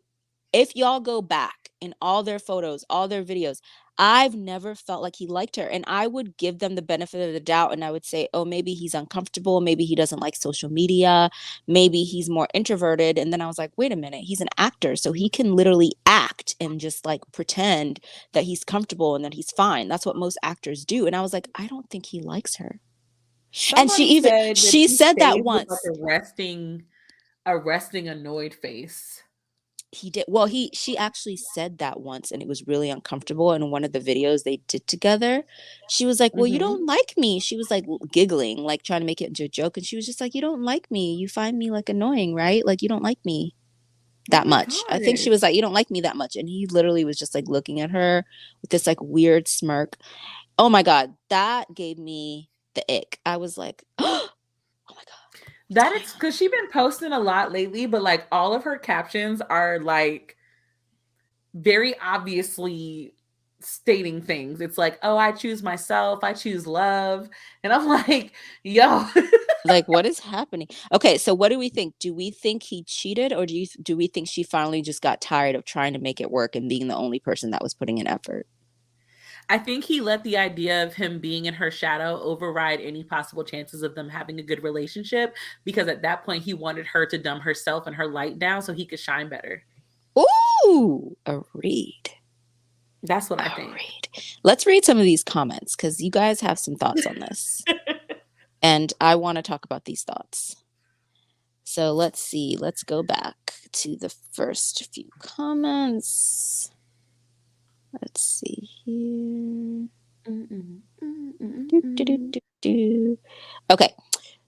if y'all go back in all their photos, all their videos, I've never felt like he liked her. And I would give them the benefit of the doubt and I would say, oh, maybe he's uncomfortable. Maybe he doesn't like social media. Maybe he's more introverted. And then I was like, wait a minute, he's an actor. So he can literally act and just like pretend that he's comfortable and that he's fine. That's what most actors do. And I was like, I don't think he likes her. And Somebody said that she he said that stayed with like once. a resting annoyed face. He did. Well, she actually said that once and it was really uncomfortable in one of the videos they did together. She was like, well, you Mm-hmm. don't like me. She was like giggling, like trying to make it into a joke, and she was just like, you don't like me, you find me like annoying, right? Like you don't like me Oh that my much. I think she gosh. was like, you don't like me that much, and he literally was just like looking at her with this like weird smirk. Oh my God, that gave me the ick. I was like, oh my God, what's That going it's on? because she's been posting a lot lately, but like all of her captions are like very obviously stating things. It's like, oh, I choose myself, I choose love. And I'm like, yo. Like, what is happening? Okay, so what do we think? Do we think he cheated, or do we think she finally just got tired of trying to make it work and being the only person that was putting in effort? I think he let the idea of him being in her shadow override any possible chances of them having a good relationship, because at that point he wanted her to dumb herself and her light down so he could shine better. Ooh, a read. That's what A I think. read. Let's read some of these comments because you guys have some thoughts on this. And I want to talk about these thoughts. So let's see. Let's go back to the first few comments. Let's see here. Do, do, do, do, do. Okay.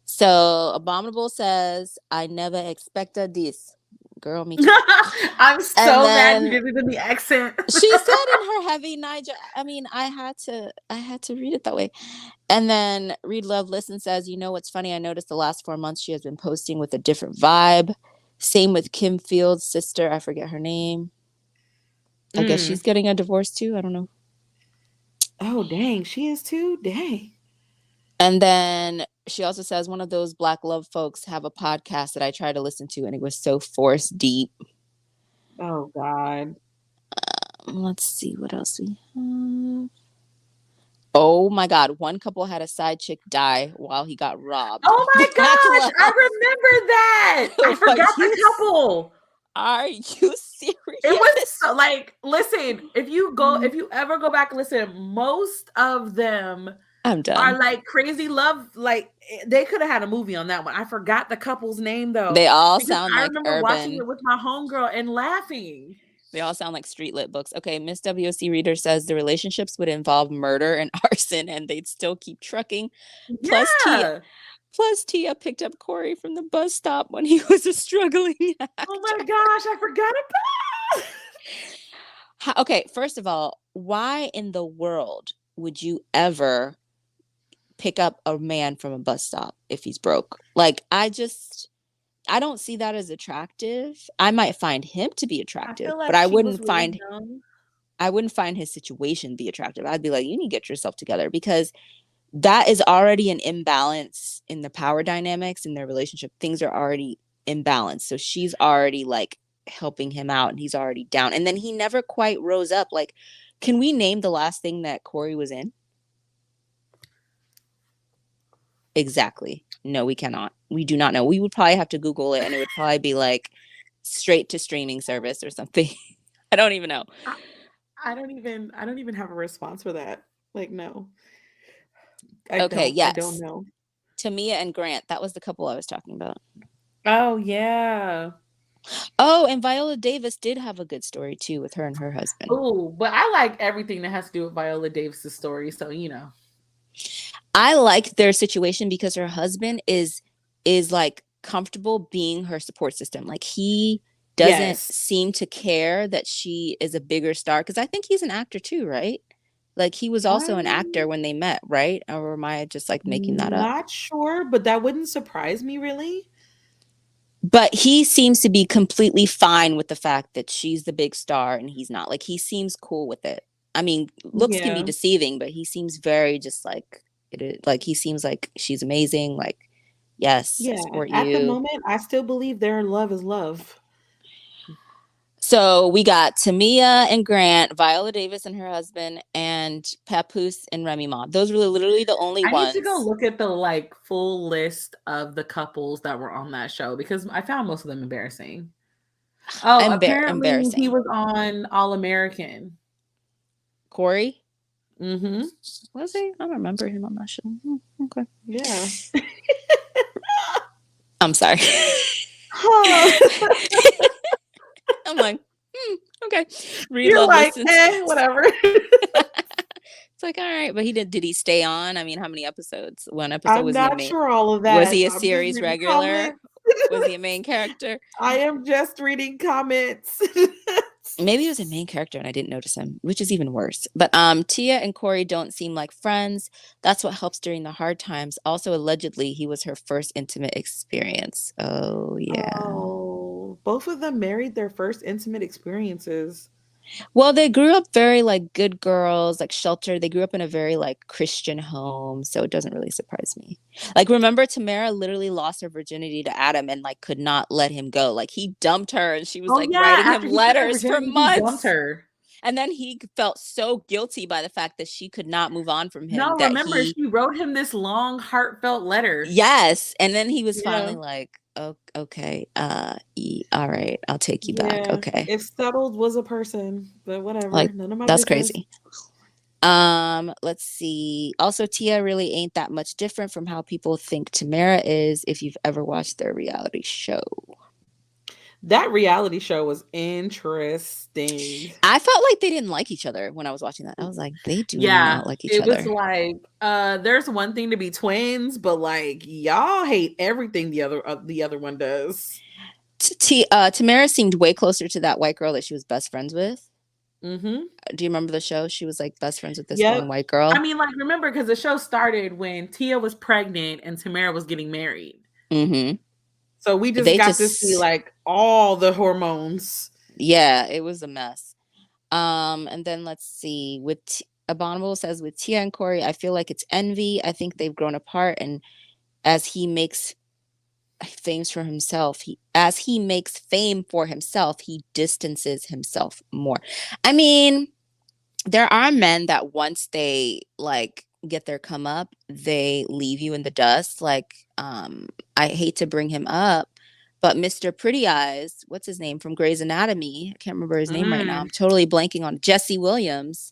So Abominable says, I never expected this. Girl, me too. I'm And so mad you then did it in the accent. she said in her heavy Niger, I mean, I had to read it that way. And then Read Love Listen says, what's funny? I noticed the last 4 months she has been posting with a different vibe. Same with Kim Field's sister. I forget her name. I guess she's getting a divorce too. I don't know. Oh, dang. She is too? Dang. And then she also says one of those Black love folks have a podcast that I tried to listen to and it was so forced deep. Oh, God. Let's see what else we have. Oh my God. One couple had a side chick die while he got robbed. Oh my Black gosh. love. I remember that. I forgot the couple. Are you serious? It was so, like, listen, if you ever go back and listen, most of them I'm are done. like crazy love. Like they could have had a movie on that one. I forgot the couple's name though, They all because sound I like remember watching urban. it with my homegirl and laughing. They all sound like street lit books. Okay, Miss WOC Reader says the relationships would involve murder and arson and they'd still keep trucking. Plus Tia Yeah. Plus Tia picked up Corey from the bus stop when he was a struggling actor. Oh my gosh, I forgot about Okay, first of all, why in the world would you ever pick up a man from a bus stop if he's broke? Like, I don't see that as attractive. I might find him to be I attractive, feel but like I she was wouldn't really find young. his situation be attractive. I'd be like, you need to get yourself together because that is already an imbalance in the power dynamics in their relationship. Things are already imbalanced. So she's already like helping him out and he's already down. And then he never quite rose up. Like, can we name the last thing that Corey was in? Exactly. No, we cannot. We do not know. We would probably have to Google it, and it would probably be like straight to streaming service or something. I don't even know. I, I don't even have a response for that. Like, no, Okay, I don't yes. know. Tamia and Grant. That was the couple I was talking about. Oh yeah. Oh, and Viola Davis did have a good story too with her and her husband. Oh, but I like everything that has to do with Viola Davis's story. So I like their situation because her husband is like comfortable being her support system. Like he doesn't yes. seem to care that she is a bigger star because I think he's an actor too, right? Like he was also an actor I'm when they met, right? Or am I just like making that up? not sure, but that wouldn't surprise me really. But he seems to be completely fine with the fact that she's the big star and he's not. Like he seems cool with it. I mean, looks can be Yeah. deceiving, but he seems very just like it is, like he seems like she's amazing. Like, yes, I Yeah. support At the you. moment, I still believe their love is love. So we got Tamia and Grant, Viola Davis and her husband, and Papoose and Remy Ma. Those were literally the only I need to go ones. look at the like full list of the couples that were on that show because I found most of them embarrassing. Oh, apparently he Embarrassing. was on All American. Corey, Mm-hmm. was he? I don't remember him on that show. Okay. Yeah. I'm sorry. Huh. I'm like, okay. Reed You're Love like, listens. whatever. It's like, all right, but did he stay on? I mean, how many episodes? One episode I'm was he a not main? sure all of Was that. he a I'm just series reading regular? comments. Was he a main character? I am just reading comments. Maybe he was a main character and I didn't notice him, which is even worse. But Tia and Corey don't seem like friends. That's what helps during the hard times. Also, allegedly, he was her first intimate experience. Oh yeah. Oh, both of them married their first intimate experiences. Well, they grew up very like good girls, like sheltered. They grew up in a very like Christian home, so it doesn't really surprise me. Like remember Tamara literally lost her virginity to Adam and like could not let him go. Like he dumped her and she was Oh like yeah, writing him after he took her letters for virginity, he dumped months. her. And then he felt so guilty by the fact that she could not move on from him No, that remember he she wrote him this long, heartfelt letter. yes, and then he was Yeah, finally like, "Oh, okay. All right. I'll take you back." yeah. Okay. If settled was a person, but whatever, Like none of my that's business. crazy. Let's see. Also, Tia really ain't that much different from how people think Tamara is if you've ever watched their reality show. That reality show was interesting. I felt like they didn't like each other when I was watching that. I was like, they do Yeah, not like each it was other. like there's one thing to be twins, but like y'all hate everything the other one does. Tamara seemed way closer to that white girl that she was best friends with. Mhm. Do you remember the show? She was like best friends with this Yep. one white I girl. mean, like remember because the show started when Tia was pregnant and Tamara was getting married. Mm-hmm. So we just They got to see just, like all the hormones. yeah, it was a mess. And then let's see. Abominable says with Tia and Corey, I feel like it's envy. I think they've grown apart, and as he makes as he makes fame for himself, he distances himself more. I mean, there are men that once they like get their come up, they leave you in the dust. Like, I hate to bring him up, but Mr. Pretty Eyes, what's his name from Grey's Anatomy? I can't remember his name right now. Mm. I'm totally blanking on Jesse Williams.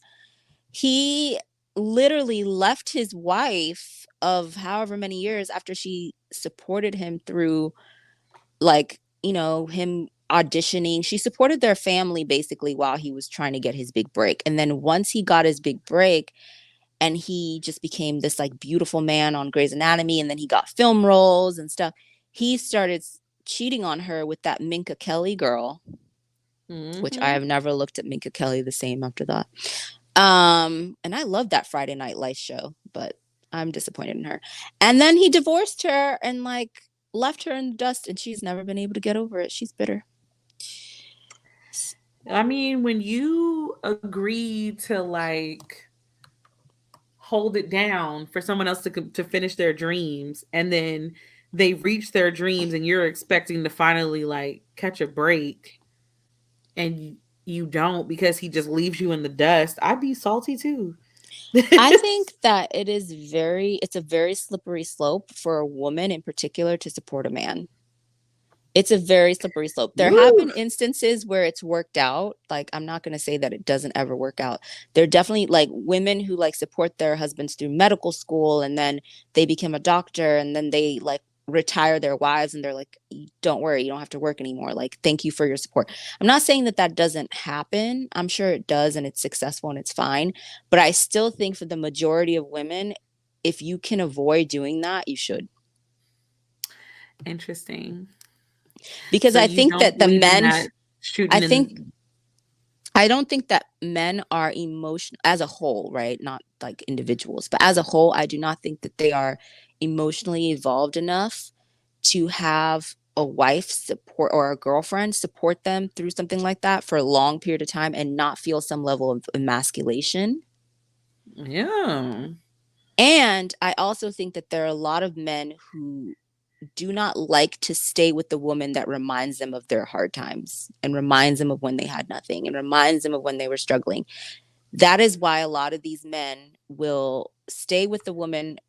He literally left his wife of however many years after she supported him through like, him auditioning. She supported their family basically while he was trying to get his big break. And then once he got his big break and he just became this like beautiful man on Grey's Anatomy and then he got film roles and stuff, he started cheating on her with that Minka Kelly girl, which I Mhm. have never looked at Minka Kelly the same after that. And I love that Friday Night Lights show, but I'm disappointed in her. And then he divorced her and like left her in the dust, and she's never been able to get over it. She's bitter. I mean, when you agree to like hold it down for someone else to finish their dreams and then they reach their dreams and you're expecting to finally like catch a break and you don't because he just leaves you in the dust, I'd be salty too. I think that it's a very slippery slope for a woman in particular to support a man. It's a very slippery slope. There have Woo. been instances where it's worked out. Like, I'm not going to say that it doesn't ever work out. There are definitely like women who like support their husbands through medical school and then they become a doctor and then they like retire their wives and they're like, don't worry, you don't have to work anymore. Like, thank you for your support. I'm not saying that that doesn't happen. I'm sure it does and it's successful and it's fine. But I still think for the majority of women, if you can avoid doing that, you should. Interesting. Because So I you think don't that the believe in men, that I shooting think in. I don't think that men are emotional as a whole, right? Not like individuals, but as a whole, I do not think that they are emotionally evolved enough to have a wife support or a girlfriend support them through something like that for a long period of time and not feel some level of emasculation. Yeah. And I also think that there are a lot of men who do not like to stay with the woman that reminds them of their hard times and reminds them of when they had nothing and reminds them of when they were struggling. That is why a lot of these men will stay with the woman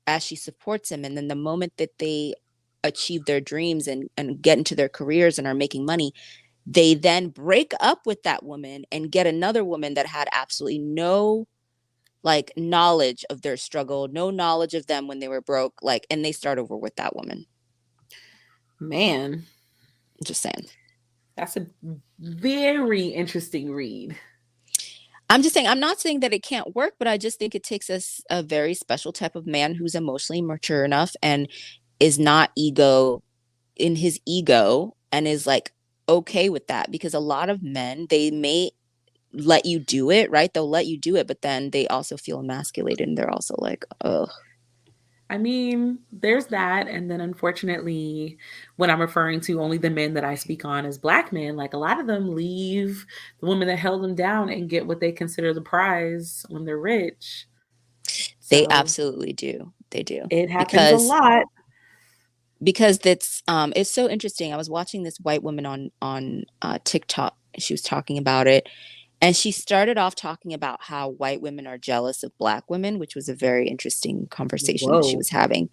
as she supports him. And then the moment that they achieve their dreams and get into their careers and are making money, they then break up with that woman and get another woman that had absolutely no like knowledge of their struggle, no knowledge of them when they were broke, like, and they start over with that woman. Man, Just saying. that's a very interesting read. I'm just saying, I'm not saying that it can't work, but I just think it takes us a very special type of man who's emotionally mature enough and is not ego in his ego and is like okay with that because a lot of men, they may let you do it, right? They'll let you do it, but then they also feel emasculated and they're also like, oh, I mean, there's that. And then unfortunately, when I'm referring to only the men that I speak on as black men, like a lot of them leave the women that held them down and get what they consider the prize when they're rich. they So absolutely do. They do. it happens a Because lot. it's so interesting. I was watching this white woman on TikTok. She was talking about it, and she started off talking about how white women are jealous of black women, which was a very interesting conversation that she Whoa. was having.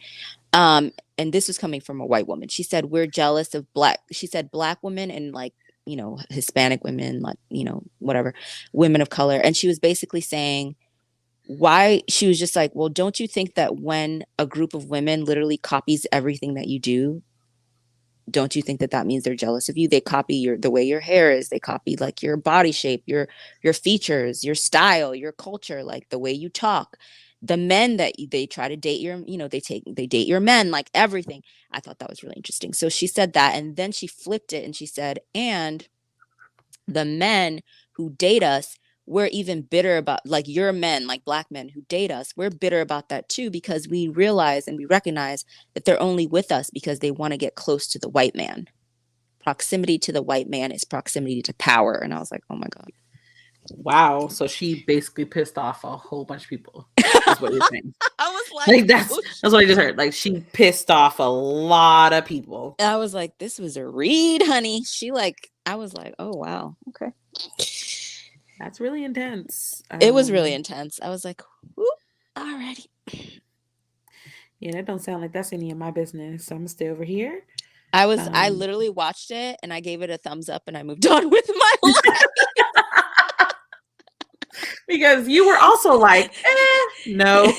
And this was coming from a white woman. She said we're jealous of black. She said black women and like Hispanic women, like whatever, women of color, and she was basically saying why she was just like, well, don't you think that when a group of women literally copies everything that you do, don't you think that that means they're jealous of you? They copy the way your hair is, they copy like your body shape, your features, your style, your culture, like the way you talk. The men that they try to date they date your men, like everything. I thought that was really interesting. So she said that, and then she flipped it and she said, and the men who date us, we're even bitter about, like, your men, like black men who date us, we're bitter about that too because we realize and we recognize that they're only with us because they want to get close to the white man. Proximity to the white man is proximity to power. And I was like, oh my god. Wow. So she basically pissed off a whole bunch of people, is what you're saying. I was like, Like oh, that's what I just heard. Like she pissed off a lot of people. I was like, this was a read, honey. I was like, oh wow, okay. That's really intense. It was really intense. I was like, alrighty. Yeah, that don't sound like that's any of my business. So I'm gonna stay over here. I Um, literally watched it and I gave it a thumbs up and I moved on with my life. because you were also like, no,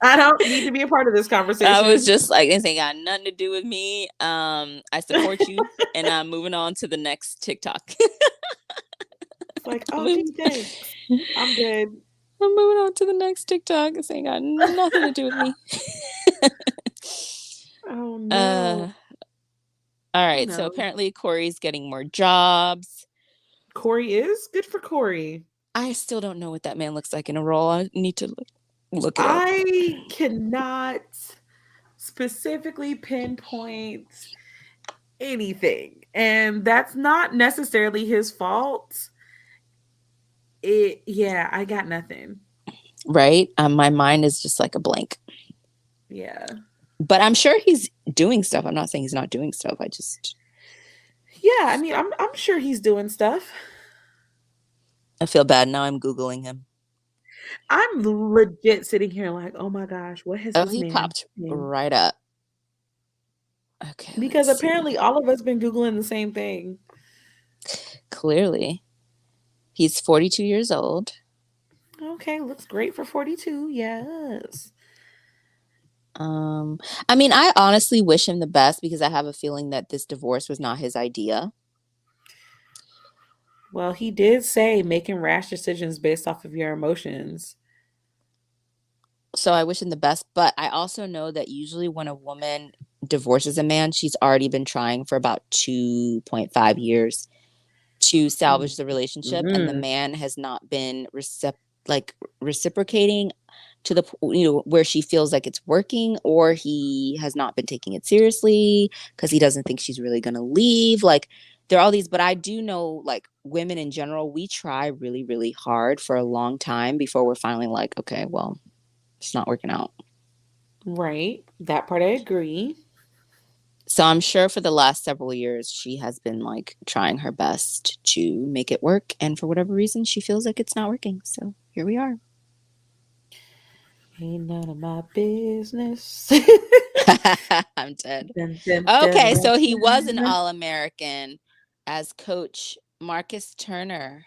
I don't need to be a part of this conversation. I was just like, this ain't got nothing to do with me. I support you, and I'm moving on to the next TikTok. It's like, oh, gee, thanks. I'm good. I'm moving on to the next TikTok. This ain't got nothing to do with me. Oh no. All You right. So know, apparently Corey's getting more jobs. Corey is good for Corey. I still don't know what that man looks like in a role. I need to look it up. I cannot specifically pinpoint anything, and that's not necessarily his fault. Yeah, I got nothing. Right? My mind is just like a blank. Yeah. But I'm sure he's doing stuff. I'm not saying he's not doing stuff. Yeah, I mean, I'm sure he's doing stuff. I feel bad now. I'm Googling him. I'm legit sitting here like, oh my gosh, what has Oh, this he man popped been? right up. Okay, let's Because see. apparently all of us been Googling the same thing. Clearly, he's 42 years old. Okay, looks great for 42. Yes. I mean, I honestly wish him the best because I have a feeling that this divorce was not his idea. Well, he did say making rash decisions based off of your emotions. So I wish him the best, but I also know that usually when a woman divorces a man, she's already been trying for about 2.5 years to salvage the relationship, and the Mm-hmm. man has not been reciprocating to the where she feels like it's working, or he has not been taking it seriously because he doesn't think she's really going to leave. Like, there are all these, but I do know, like, women in general, we try really really hard for a long time before we're finally like, okay, well, it's not working out. Right. That part I agree. So I'm sure for the last several years she has been like trying her best to make it work, and for whatever reason she feels like it's not working. So here we are. Ain't none of my business. I'm dead. Dun, dun, dun, Okay, dun, so he was an dun. All-American as coach Marcus Turner.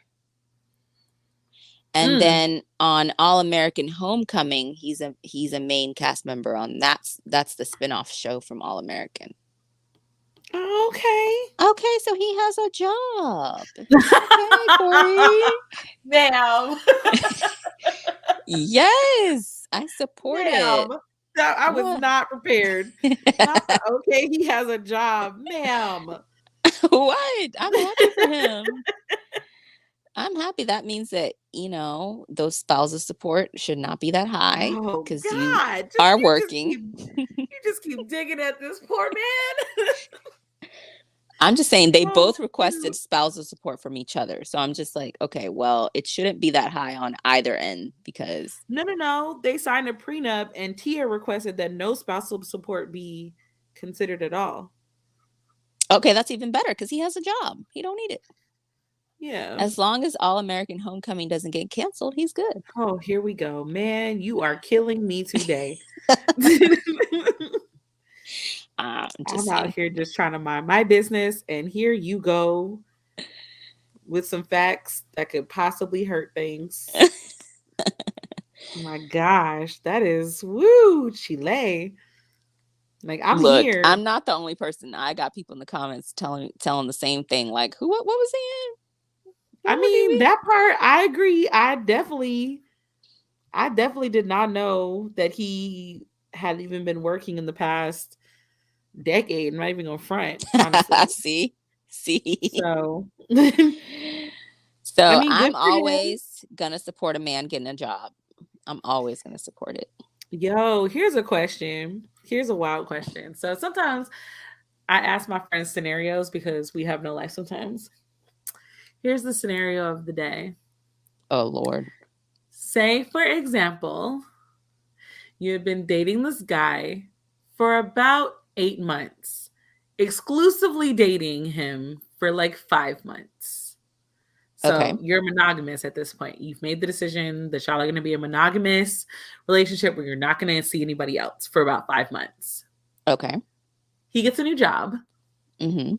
And Mm. then on All-American Homecoming, he's a main cast member on that's the spin-off show from All-American. Okay. Okay, so he has a job. Okay, Corey. Ma'am. Yes, I support Ma'am. it. I was What? not prepared. Not the okay, he has a job. Ma'am. What? I'm happy for him. I'm happy. That means that, those spousal support should not be that high Oh because you God. are You just working. keep digging at this poor man. I'm just saying they Oh, both requested shoot. spousal support from each other. So I'm just like, okay, well, it shouldn't be that high on either end because, No, no, no. They signed a prenup and Tia requested that no spousal support be considered at all. okay, that's even better because he has a job. He don't need it. Yeah. As long as All American Homecoming doesn't get canceled, he's good. Oh, here we go. Man, you are killing me today. I'm just I'm out saying. here just trying to mind my business, and here you go with some facts that could possibly hurt things. Oh my gosh, that is woo, Chile. Like I'm Look, here. I'm not the only person. I got people in the comments telling the same thing. Like, who? What was he in? I What did mean, we? that part I agree. I definitely did not know that he had even been working in the past decade. I'm not even gonna front, honestly. See. So, I So mean, good I'm for him. always gonna support a man getting a job. I'm always gonna support it. Yo, here's a question. Here's a wild question. So sometimes I ask my friends scenarios because we have no life sometimes. Here's the scenario of the day. Oh Lord. Say, for example, you have been dating this guy for about 8 months, exclusively dating him for like 5 months. Okay. So you're monogamous at this point. You've made the decision that y'all are going to be a monogamous relationship where you're not going to see anybody else for about 5 months. Okay. He gets a new job. Mm-hmm.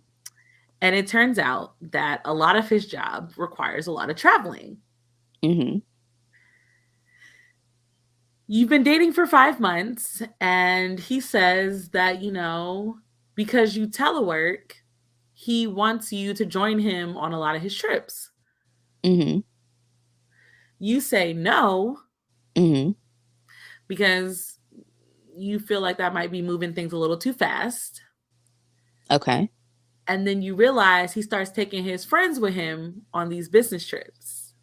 And it turns out that a lot of his job requires a lot of traveling. Mm-hmm. You've been dating for 5 months, and he says that, because you telework, he wants you to join him on a lot of his trips. Mm-hmm. You say no Mm-hmm. because you feel like that might be moving things a little too fast. Okay. And then you realize he starts taking his friends with him on these business trips.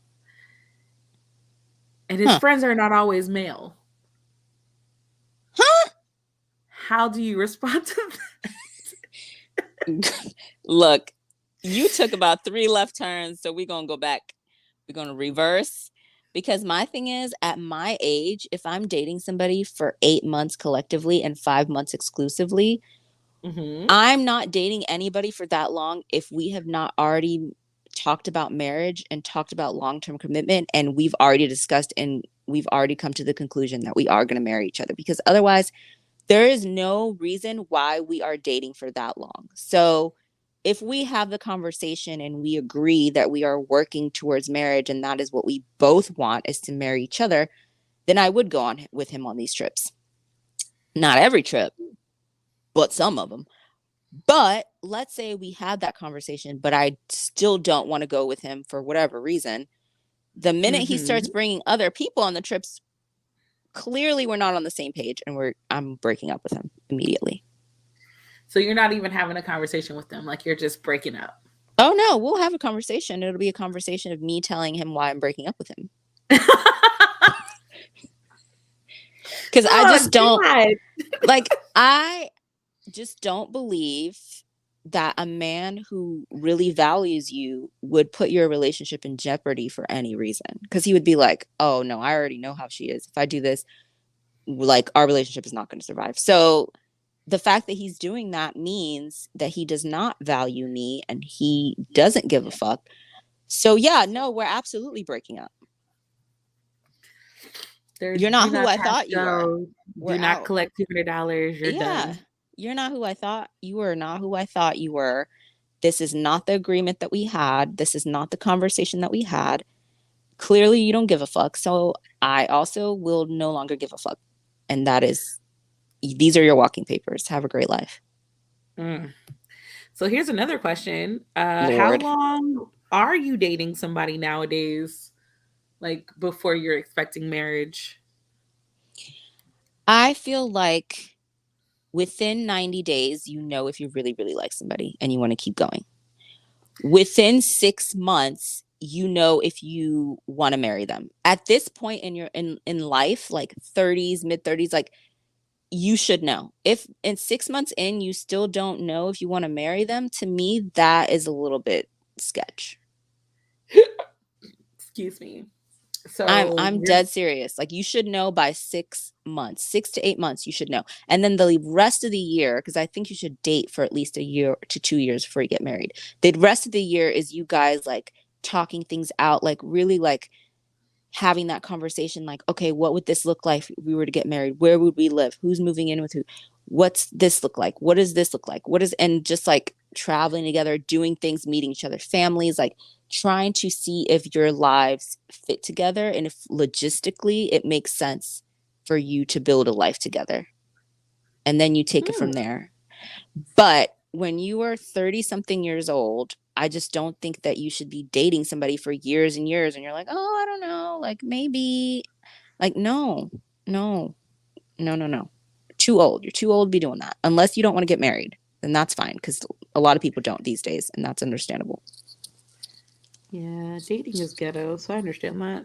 And his Huh. friends are not always male. Huh? How do you respond to that? Look, you took about 3 left turns, so we're gonna go back. We're gonna reverse. Because my thing is, at my age, if I'm dating somebody for 8 months collectively and 5 months exclusively, Mm-hmm. I'm not dating anybody for that long if we have not already talked about marriage and talked about long-term commitment, and we've already discussed in we've already come to the conclusion that we are going to marry each other, because otherwise there is no reason why we are dating for that long. So if we have the conversation and we agree that we are working towards marriage and that is what we both want, is to marry each other, then I would go on with him on these trips. Not every trip, but some of them. But let's say we had that conversation, but I still don't want to go with him for whatever reason. The minute he starts Mhm. bringing other people on the trips, clearly we're not on the same page, and I'm breaking up with him immediately. So you're not even having a conversation with them, like you're just breaking up. Oh no, we'll have a conversation. It'll be a conversation of me telling him why I'm breaking up with him. Because I Oh just don't God. like, I just don't believe that a man who really values you would put your relationship in jeopardy for any reason. Because he would be like, oh no, I already know how she is. If I do this, like, our relationship is not going to survive. So the fact that he's doing that means that he does not value me and he doesn't give a fuck. So yeah, no, we're absolutely breaking up. There's You're not do who not I pass thought you were. go, We're do not out. collect $200, you're Yeah. done. You're not who I thought you were. Not who I thought you were. This is not the agreement that we had. This is not the conversation that we had. Clearly, you don't give a fuck. So I also will no longer give a fuck. And that is, these are your walking papers. Have a great life. Mm. So here's another question. How Lord. long are you dating somebody nowadays? Like before you're expecting marriage? I feel like within 90 days, you know if you really, really like somebody and you want to keep going. Within 6 months, you know if you want to marry them. At this point in your in life, like 30s, mid 30s, like, you should know. If in 6 months in you still don't know if you want to marry them, to me that is a little bit sketch. Excuse me. I'm So I'm you're dead serious. Like, you should know by 6 months, 6 to 8 months, you should know. And then the rest of the year, because I think you should date for at least a year to 2 years before you get married. The rest of the year is you guys like talking things out, like really like having that conversation, like, okay, what would this look like if we were to get married? Where would we live? Who's moving in with who? What's this look like? What does this look like? What is, and just like traveling together, doing things, meeting each other's families, like trying to see if your lives fit together and if logistically it makes sense for you to build a life together. And then you take it from hmm. there. But when you are 30 something years old, I just don't think that you should be dating somebody for years and years and you're like, oh, I don't know, like maybe, like, no, no, no, no, no. Too old. You're too old to be doing that. Unless you don't want to get married, then that's fine, because a lot of people don't these days, and that's understandable. Yeah, dating is ghetto, so I understand that.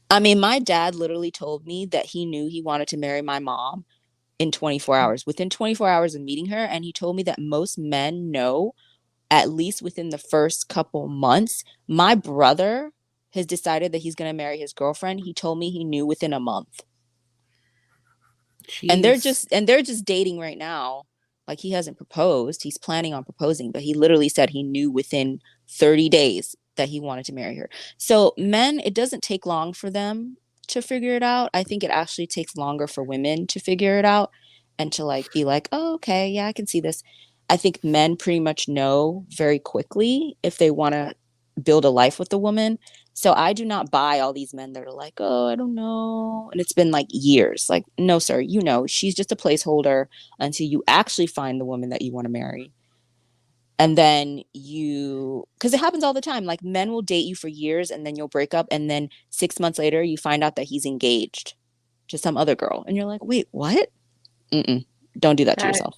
I mean, my dad literally told me that he knew he wanted to marry my mom in 24 hours, within 24 hours of meeting her. And he told me that most men know at least within the first couple months. My brother has decided that he's going to marry his girlfriend. He told me he knew within a month. And Jeez. they're just dating right now. Like, he hasn't proposed. He's planning on proposing, but he literally said he knew within 30 days that he wanted to marry her. So men, it doesn't take long for them to figure it out. I think it actually takes longer for women to figure it out and to like be like, "Oh, okay, yeah, I can see this." I think men pretty much know very quickly if they want to build a life with a woman. So I do not buy all these men that are like, oh, I don't know. And it's been like years. Like, no, sir, you know, she's just a placeholder until you actually find the woman that you want to marry. And then you, because it happens all the time. Like, men will date you for years and then you'll break up. And then 6 months later, you find out that he's engaged to some other girl. And you're like, wait, what? Mm-mm. Don't do that to yourself.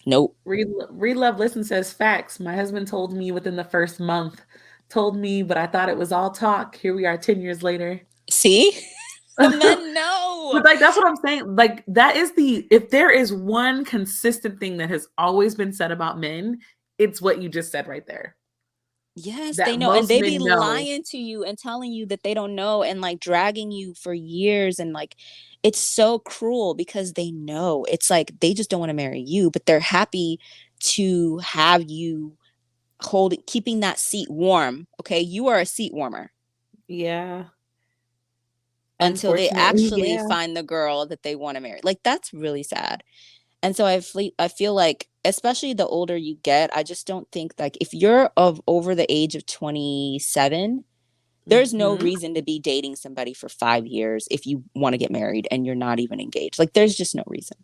Nope. Read Love Listen says facts. My husband told me within the first month. Told me, but I thought it was all talk. Here we are 10 years later. See? But Men know. like that's what I'm saying. Like that is the if there is one consistent thing that has always been said about men, it's what you just said right there. Yes, they That know. And most they be men know. lying to you and telling you that they don't know and like dragging you for years. And like, it's so cruel because they know. It's like they just don't want to marry you, but they're happy to have you keeping that seat warm. Okay. You are a seat warmer. Yeah. until they Unfortunately, actually yeah. find the girl that they want to marry. Like that's really sad. And so I feel like especially the older you get, I just don't think like if you're of over the age of 27, there's no Mhm. reason to be dating somebody for 5 years if you want to get married and you're not even engaged. Like there's just no reason.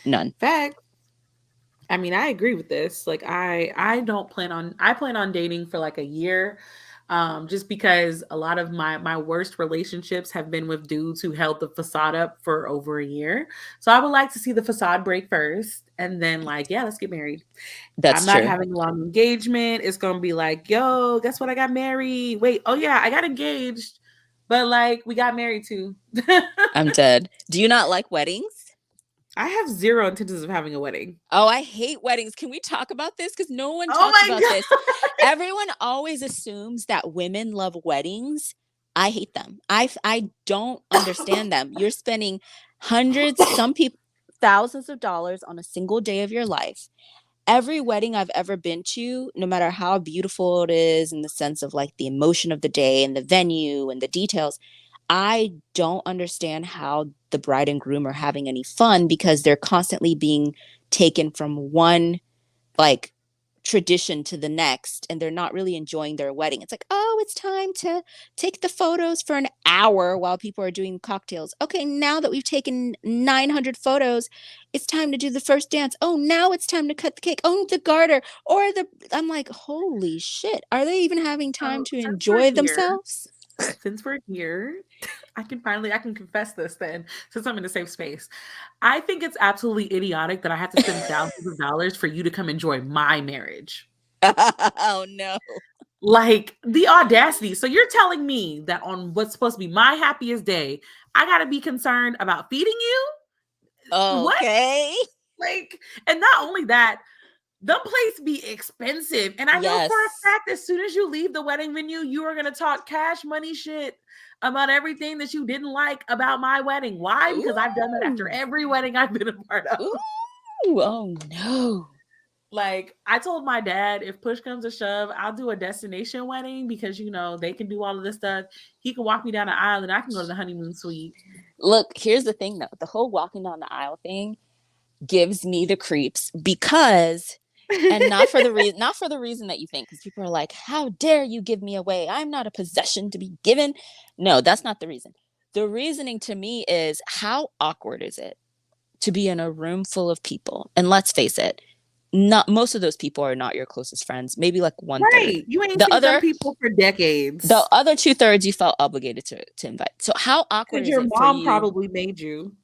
None. Fact. I mean, I agree with this. Like I don't plan on I plan on dating for like a year. Just because a lot of my worst relationships have been with dudes who held the facade up for over a year. So I would like to see the facade break first and then like, yeah, let's get married. I'm That's not true. having a long engagement. It's gonna be like, yo, guess what? I got married. Wait, oh yeah, I got engaged, but like we got married too. I'm dead. Do you not like weddings? I have zero intentions of having a wedding. Oh, I hate weddings. Can we talk about this? Because no one Oh talks my about this. god. Everyone always assumes that women love weddings. I hate them. I don't understand them. You're spending hundreds, some people thousands of dollars on a single day of your life. Every wedding I've ever been to, no matter how beautiful it is in the sense of like the emotion of the day and the venue and the details, I don't understand how the bride and groom are having any fun because they're constantly being taken from one like tradition to the next and they're not really enjoying their wedding. It's like, "Oh, it's time to take the photos for an hour while people are doing cocktails. Okay, now that we've taken 900 photos, it's time to do the first dance. Oh, now it's time to cut the cake. Oh, the garter or the." I'm like, "Holy shit. Are they even having time So to since we're enjoy here, themselves?" I can confess this then, since I'm in a safe space. I think it's absolutely idiotic that I have to spend thousands of dollars for you to come enjoy my marriage. Oh no. Like the audacity. So you're telling me that on what's supposed to be my happiest day, I gotta be concerned about feeding you? What? Okay. Like, and not only that, the place be expensive. And I know for a Yes. fact, as soon as you leave the wedding venue, you are going to talk cash money shit about everything that you didn't like about my wedding. Why? Because I've done that after Ooh. every wedding I've been a part of. Ooh. Oh no. Like, I told my dad, if push comes to shove, I'll do a destination wedding because, you know, they can do all of this stuff. He can walk me down the aisle and I can go to the honeymoon suite. Look, here's the thing though. The whole walking down the aisle thing gives me the creeps because and not for the reason that you think because people are like, "How dare you give me away? I'm not a possession to be given." No, that's not the reason. The reasoning to me is how awkward is it to be in a room full of people? And let's face it, not most of those people are not your closest friends, maybe like one third. Right. You ain't The seen them other people for the decades other two thirds you felt obligated to invite. So how awkward because is your it for mom you? probably made you.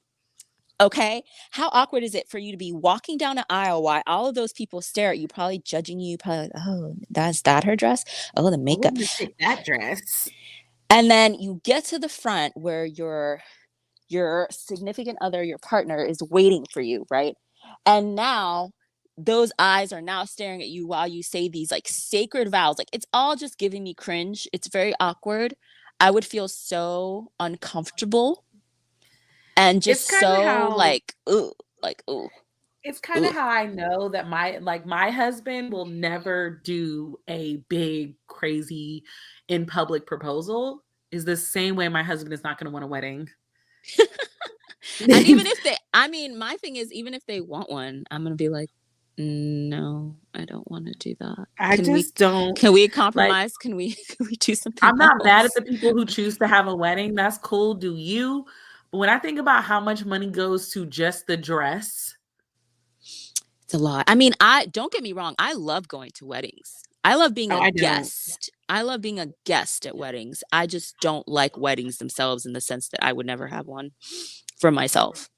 Okay. How awkward is it for you to be walking down an aisle while all of those people stare at you, probably judging you, probably like, oh, that's that her dress? Oh, the Oh, makeup. let me pick that dress. And then you get to the front where your significant other, your partner is waiting for you, right? And now those eyes are now staring at you while you say these like sacred vows. Like it's all just giving me cringe. It's very awkward. I would feel so uncomfortable and It's just kind of so how like ooh, it's kind of ooh. how I know that my husband will never do a big crazy in public proposal is the same way my husband is not going to want a wedding. And even if they, I mean, my thing is, even if they want one, I'm gonna be like, no, I don't want to do that. I just don't Can we like compromise? Can we can we do something I'm not mad at else? the people who choose to have a wedding. That's cool, do you? But when I think about how much money goes to just the dress, It's a lot. I mean, I don't get me wrong. I love going to weddings. I love being oh, a I don't. guest. I love being a guest at weddings. I just don't like weddings themselves in the sense that I would never have one for myself.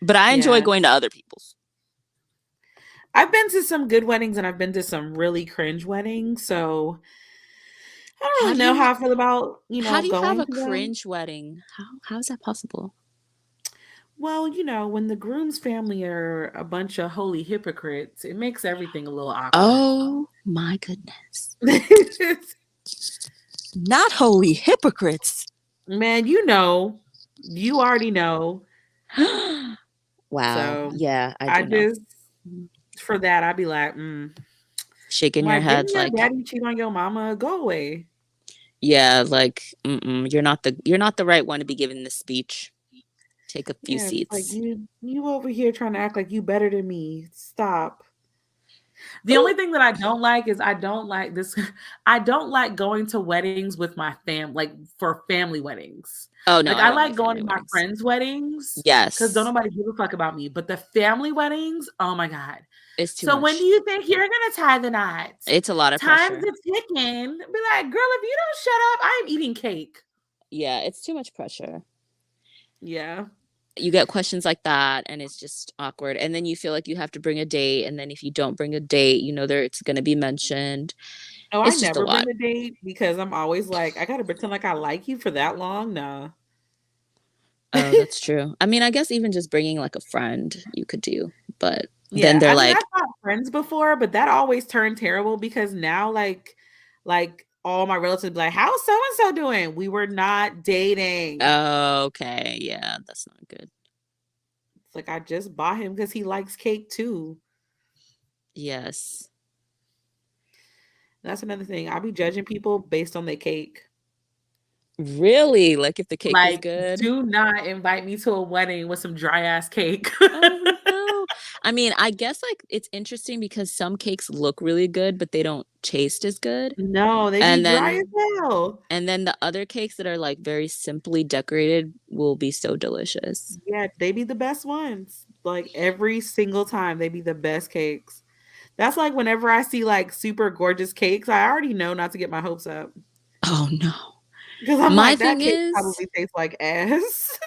But I enjoy Yeah. going to other people's. I've been to some good weddings and I've been to some really cringe weddings, so I don't How really do know you how I feel about, how do you have going a to them. cringe wedding? How is that possible? Well, when the groom's family are a bunch of holy hypocrites, it makes everything a little awkward. Oh my goodness. Not holy hypocrites. Man, you already know. Wow. So Yeah, I I do know. just, for that, I'd be like, Shaking your like, didn't head your like, daddy cheat on your mama? Go away. Yeah, like, mm-mm, you're not the right one to be giving this speech. Take a few Yeah, it's like seats. you over here trying to act like you better than me. Stop. The only Oh, thing that I don't like is I don't like this. I don't like going to weddings with my like for family weddings. oh no, Like I I don't like like going family to my weddings. friends' weddings because don't Yes, nobody give a fuck about me. But the family weddings, oh my God. it's too So when do much. you think you're gonna tie the knots? It's a lot of Time's pressure. a ticking. Be like, girl, if you don't shut up, I am eating cake. Yeah, it's too much pressure. Yeah. You get questions like that, and it's just awkward. And then you feel like you have to bring a date, and then if you don't bring a date, you know there it's going to be mentioned. Oh, I It's just a never lot. bring a date because I'm always like, I gotta pretend like I like you for that long. Nah. Oh, that's true. I mean, I guess even just bringing like a friend you could do, but then Yeah, they're I mean, like, I've got friends before, but that always turned terrible because now, like all my relatives be like, "How's so and so doing?" We were not dating. oh, okay, yeah, that's not good. It's like I just bought him because he likes cake too. Yes. That's another thing. I be judging people based on their cake. Really? Like if the cake was Like, good? do not invite me to a wedding with some dry ass cake. Oh no. I mean, I guess like it's interesting because some cakes look really good, but they don't taste as good. No, they be And dry as then hell. the other cakes that are like very simply decorated will be so delicious. Yeah, they be the best ones. Like every single time, they be the best cakes. That's like whenever I see like super gorgeous cakes, I already know not to get my hopes up Oh no. because I'm My like, that thing cake is, probably tastes like ass.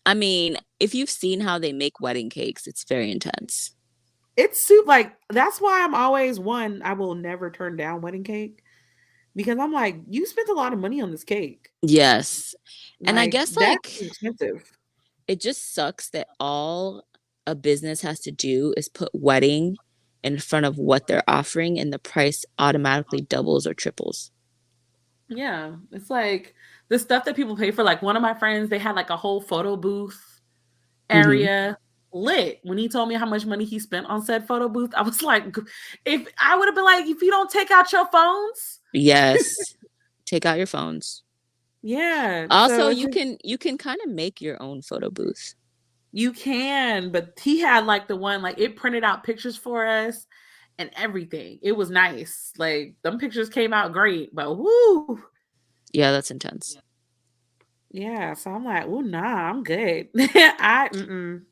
I mean, if you've seen how they make wedding cakes, it's very intense. It's soup like that's why I'm always one. I will never turn down wedding cake because I'm like, you spent a lot of money on this cake. Yes. And I Like guess that's like expensive. it just sucks that all a business has to do is put wedding in front of what they're offering and the price automatically doubles or triples. Yeah, it's like the stuff that people pay for. Like one of my friends, they had like a whole photo booth Hmm. area lit. When he told me how much money he spent on said photo booth, I was like, if I would have been like, if you don't take out your phones, Yes. Take out your phones. yeah. So Also, it's just, you can kind of make your own photo booth. you can, but he had like the one like it printed out pictures for us and everything. It was nice. Like them pictures came out great, but woo. Yeah, that's intense. Yeah, so I'm like, oh nah, I'm good. I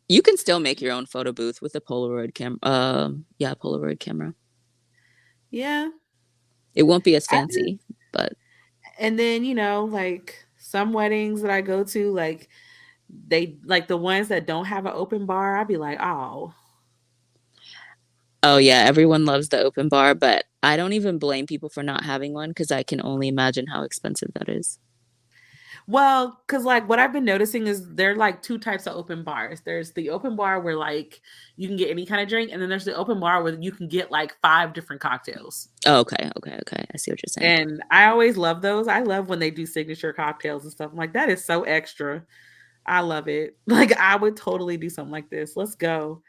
You can still make your own photo booth with a Polaroid camera. Yeah, Polaroid camera. yeah. It won't be as I fancy, but And then, like some weddings that I go to, like they like the ones that don't have an open bar, I'd be like, oh, oh yeah, everyone loves the open bar, but I don't even blame people for not having one because I can only imagine how expensive that is. well, because like what I've been noticing is there are like two types of open bars. There's the open bar where like you can get any kind of drink, and then there's the open bar where you can get like five different cocktails. Oh, okay, okay, okay. I see what you're saying. And I always love those. I love when they do signature cocktails and stuff. I'm like, that is so extra. I love it. Like I would totally do something like this. Let's go.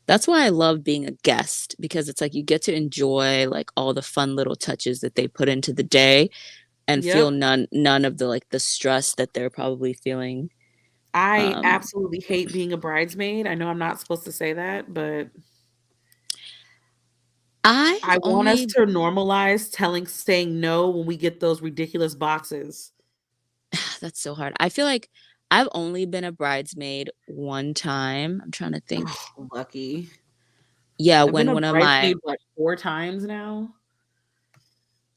That's why I love being a guest because it's like you get to enjoy like all the fun little touches that they put into the day and feel Yep. none of the like the stress that they're probably feeling. I Um, absolutely hate being a bridesmaid. I know I'm not supposed to say that, but I've I want us only to normalize saying no when we get those ridiculous boxes. that's so hard. I feel like I've only been a bridesmaid one time. I'm trying to think. Oh, lucky. Yeah, I've been when a one of my bridesmaid like 4 times now.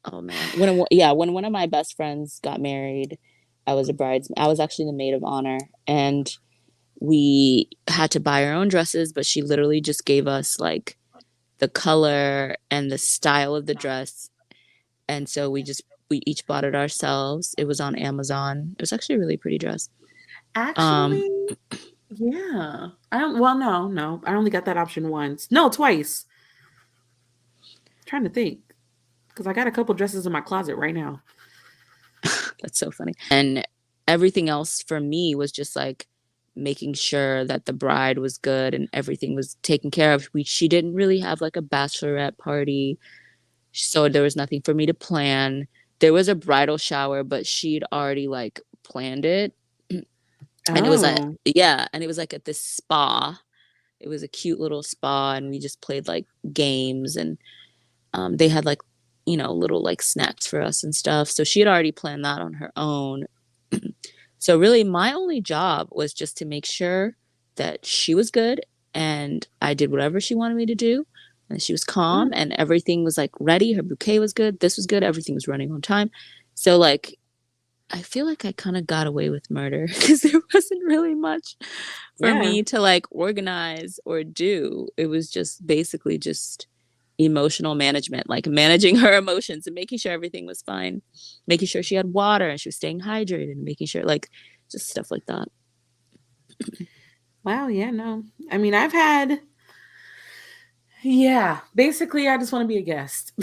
oh man, yeah, when one of my best friends got married, I was a bridesmaid. I was actually the maid of honor, and we had to buy our own dresses, but she literally just gave us like the color and the style of the dress. And so we each bought it ourselves. It was on Amazon. It was actually a really pretty dress. Um, Actually, yeah. I don't well, no, no. I only got that option once. No, twice. Trying to think because I got a couple dresses in my closet right now. that's so funny. And everything else for me was just like making sure that the bride was good and everything was taken care of. She didn't really have like a bachelorette party, so there was nothing for me to plan. there was a bridal shower, but she'd already like planned it. And it was like, Oh. yeah, and it was like at this spa. It was a cute little spa, and we just played like games, and they had like, little like snacks for us and stuff. So she had already planned that on her own. So really, my only job was just to make sure that she was good and I did whatever she wanted me to do. And she was calm Mm. and everything was like ready. Her bouquet was good. This was good. Everything was running on time. So like, I feel like I kind of got away with murder because there wasn't really much for Yeah. me to like organize or do. It was just basically just emotional management, like managing her emotions and making sure everything was fine, making sure she had water and she was staying hydrated and making sure like just stuff like that. Wow, yeah, no. I mean, I've had yeah, basically I just want to be a guest.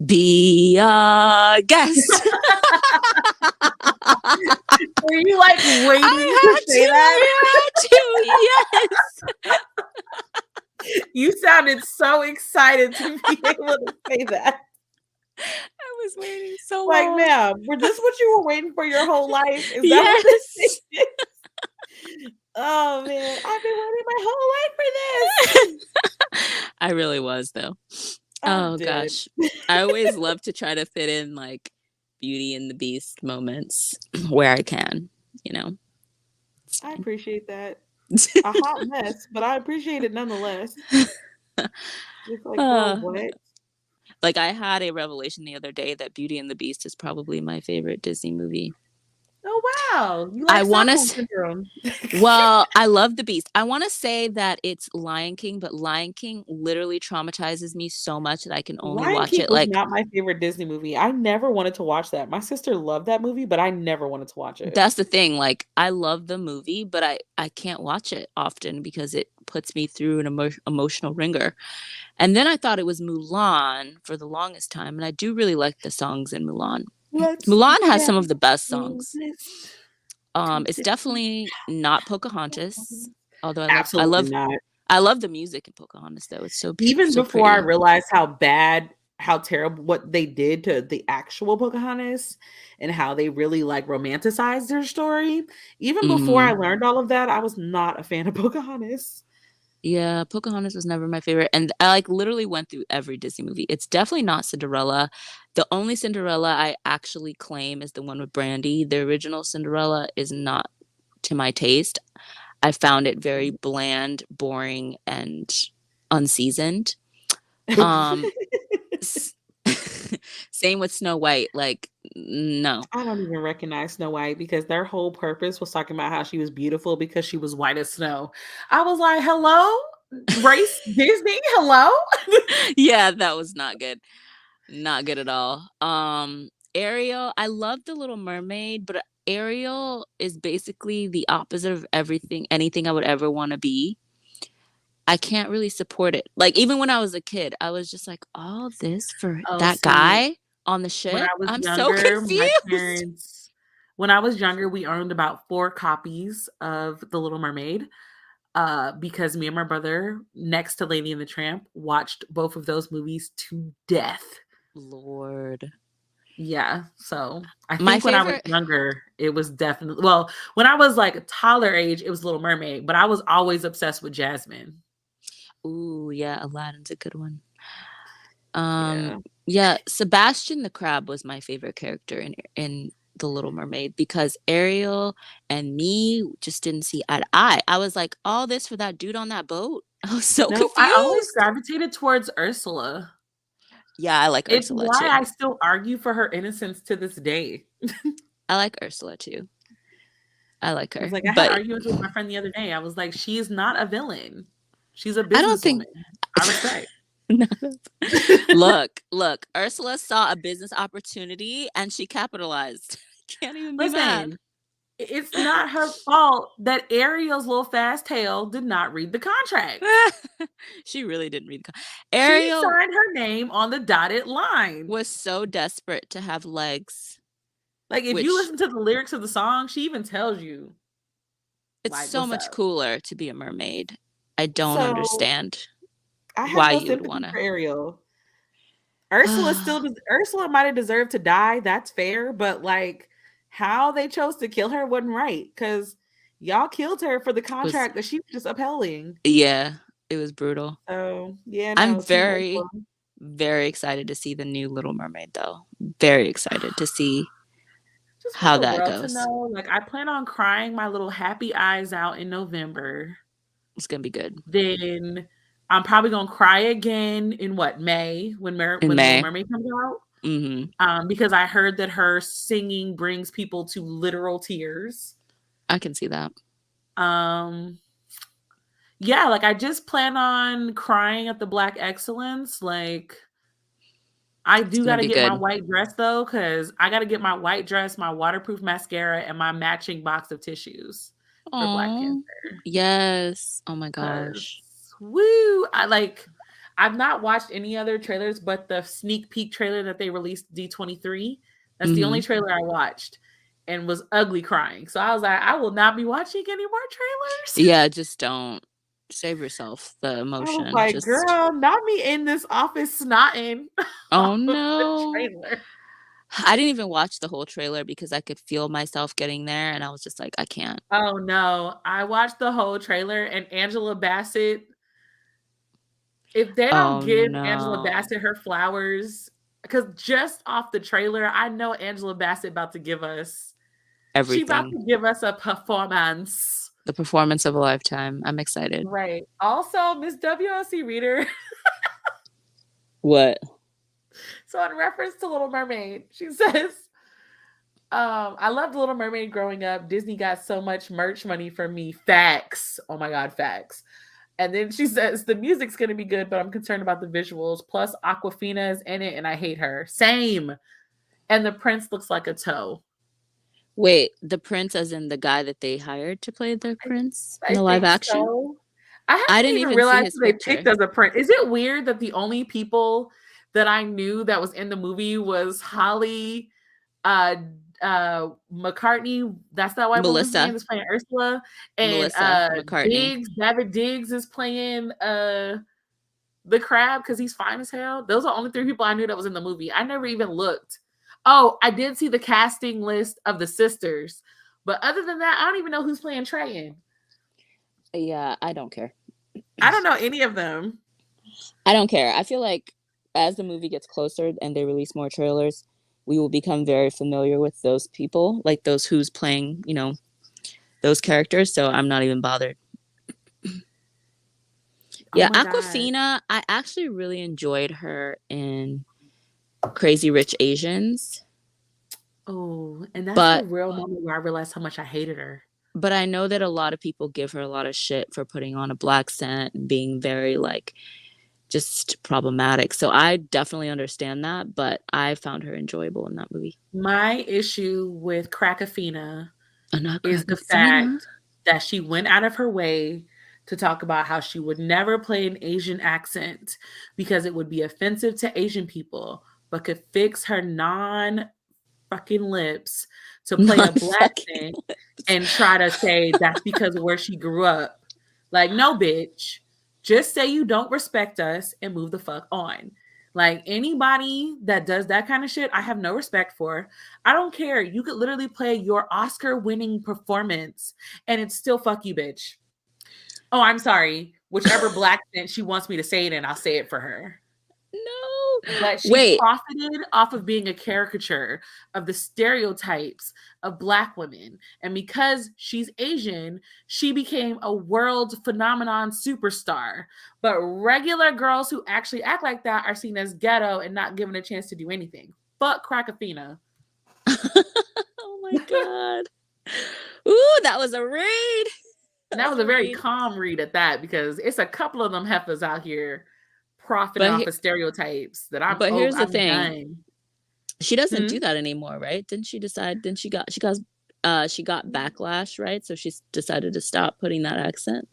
Be a guest. Were you like waiting to I say that? had to, yes. You sounded so excited to be able to say that. I was waiting so Like, long. ma'am, were this what you were waiting for your whole life? Is that what Yes. this is? Oh man, I've been waiting my whole life for this. I really was though. I'm Oh dead. gosh. I always love to try to fit in like Beauty and the Beast moments where I can, you know. It's I fine. appreciate that. A hot mess, but I appreciate it nonetheless. It's like, girl, Uh, what? like I had a revelation the other day that Beauty and the Beast is probably my favorite Disney movie. Oh wow, you I like want Stockholm to syndrome. Well, I love The Beast. I wanna say that it's Lion King, but Lion King literally traumatizes me so much that I can only Lion watch King it, was like not my favorite Disney movie. I never wanted to watch that. My sister loved that movie, but I never wanted to watch it. that's the thing, like, I love the movie, but I can't watch it often because it puts me through an emotional ringer, and then I thought it was Mulan for the longest time, and I do really like the songs in Mulan. Let's Mulan has get some of the best through songs. this It's definitely not Pocahontas, although I Absolutely love not. I love the music in Pocahontas, though, it's Even so before I pretty. realized how bad, how terrible what they did to the actual Pocahontas and how they really like romanticized their story, even before I Mhm. learned all of that, I was not a fan of Pocahontas. Yeah, Pocahontas was never my favorite, and I, like, literally went through every Disney movie. It's definitely not Cinderella. The only Cinderella I actually claim is the one with Brandy. The original Cinderella is not to my taste. I found it very bland, boring, and unseasoned. Um, s Same with Snow White, like, no. I don't even recognize Snow White because their whole purpose was talking about how she was beautiful because she was white as snow. I was like, "Hello? Race Disney? Hello?" Yeah, that was not good. Not good at all. Ariel, I love The Little Mermaid, but Ariel is basically the opposite of anything I would ever wanna be. I can't really support it. Like, even when I was a kid, I was just like, "All this for Oh, that see, guy on the when I ship? was I'm so younger, my confused." parents when I was younger, we owned about 4 copies of The Little Mermaid, because me and my brother, next to Lady and the Tramp, watched both of those movies to death. Lord. Yeah, so I My think when I was favorite younger, it was definitely well, when I was, like, a toddler age, it was Little Mermaid, but I was always obsessed with Jasmine. Ooh, yeah, Aladdin's a good one. Um, Yeah. yeah, Sebastian the Crab was my favorite character in The Little Mermaid because Ariel and me just didn't see eye to eye. I was like, "All this for that dude on that boat?" I was so No, I always confused. gravitated towards Ursula. Yeah, I like It's Ursula why too. I still argue for her innocence to this day. I like Ursula too. I like It's her, like I had but arguments with my friend the other day. I was like, "She is not a villain. She's a I don't think businesswoman. I respect." No. Look, Ursula saw a business opportunity and she capitalized. Can't even be mad. Listen, it's not her fault that Ariel's little fast tail did not read the contract. She really didn't read the She Ariel signed her name on the dotted line. was so desperate to have legs, Like, if you which listen to the lyrics of the song, she even tells you, it's like, so "What's much up?" cooler to be a mermaid. I don't So, understand I have why no you would sympathy wanna for Ariel. Ursula might have deserved to die. That's fair, but like how they chose to kill her wasn't right because y'all killed her for the Was contract that she was just upheld. yeah, it was brutal. So yeah, I'm no, Team very, Ursula. very excited to see the new Little Mermaid, though. Very excited to see Just want how the that world to goes. know. Like I plan on crying my little happy eyes out in November. It's gonna be good Then I'm probably gonna cry again in what May in when Little May. Mermaid comes out. Hmm. Because I heard that her singing brings people to literal tears. I can see that. Um, yeah, like I just plan on crying at the Black Excellence. Like I It's do got gonna to be get my good. white dress though, because I got to get my white dress, my waterproof mascara, and my matching box of tissues for Black Oh, Panther. yes. Oh my 'Cause, gosh. woo! I've not watched any other trailers, but the sneak peek trailer that they released D23. That's the only Hmm. trailer I watched, and was ugly crying. So I was like, I will not be watching any more trailers. Yeah, just don't save yourself the I was emotion. like, Just, girl, not me in this office snotting oh off of the no. trailer. I didn't even watch the whole trailer because I could feel myself getting there and I was just like, I can't. Oh no. I watched the whole trailer and Angela Bassett. If they don't Oh give Angela no. Bassett her flowers, because just off the trailer, I know Angela Bassett about to give us she about Everything. to give us a performance. The performance of a lifetime. I'm excited. Right. Also, Miss WLC Reader. What? So in reference to Little Mermaid, she says, I loved Little Mermaid growing up. Disney got so much merch money from me. Facts. Oh my God, facts. And then she says, the music's going to be good, but I'm concerned about the visuals. Plus, Aquafina is in it and I hate her. Same. And the prince looks like a toe. Wait, the prince as in the guy that they hired to play the I, prince in I the live think action? so. I I haven't didn't even even see realized his who they picked picture. as a prince. Is it weird that the only people that I knew that was in the movie was Holly uh McCartney, that's that white woman's name, Melissa. is playing Ursula, and Melissa McCartney. David Diggs is playing the crab because he's fine as hell. Those are the only three people I knew that was in the movie. I never even looked. Oh, I did see the casting list of the sisters, but other than that, I don't even know who's playing Treyan. Yeah, I don't care. I don't know any of them. I don't care. I feel like as the movie gets closer and they release more trailers, we will become very familiar with those people, like those who's playing, those characters. So I'm not even bothered. Oh Yeah, my God. Aquafina, I actually really enjoyed her in Crazy Rich Asians, Oh, and that's the but real moment where I realized how much I hated her. but I know that a lot of people give her a lot of shit for putting on a black scent and being very like just problematic. So I definitely understand that, but I found her enjoyable in that movie. My issue with Crackafina is the Aquafina. fact that she went out of her way to talk about how she would never play an Asian accent because it would be offensive to Asian people, but could fix her non fucking lips to play a black Non-fucking accent lips. and try to say that's because of where she grew up. Like, no, bitch. Just say you don't respect us and move the fuck on. Like anybody that does that kind of shit, I have no respect for. I don't care. You could literally play your Oscar winning performance and it's still fuck you, bitch. Oh, I'm sorry. Whichever black accent she wants me to say it in, I'll say it for her. No. But she Wait, profited off of being a caricature of the stereotypes of Black women. And because she's Asian, she became a world phenomenon superstar. But regular girls who actually act like that are seen as ghetto and not given a chance to do anything. Fuck Crackafina. oh my god. Ooh, that was a read. And that That was was a a very read. calm read at that because it's a couple of them heifers out here profiting But off of stereotypes that but here's the I'm thing. done. She doesn't Hmm? do that anymore, right? Didn't she decide? Didn't she got backlash, right? So she's decided to stop putting that accent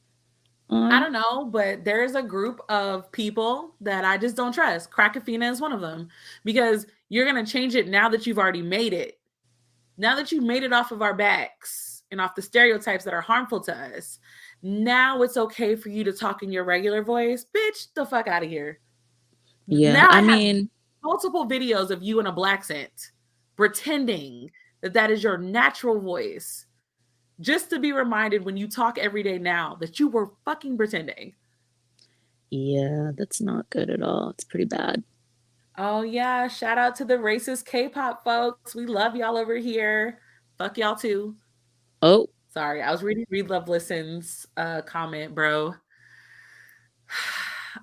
I on. don't know, but there's a group of people that I just don't trust. Crackafina is one of them because you're going to change it now that you've already made it. Now that you've made it off of our backs and off the stereotypes that are harmful to us, now it's okay for you to talk in your regular voice. Bitch, the fuck out of here. Yeah, Now I I have mean, multiple videos of you in a black scent pretending that that is your natural voice just to be reminded when you talk every day now that you were fucking pretending. Yeah, that's not good at all. It's pretty bad. Oh yeah, shout out to the racist K-pop folks. We love y'all over here. Fuck y'all too. Oh, Sorry, I was reading Read Love Listens comment, bro.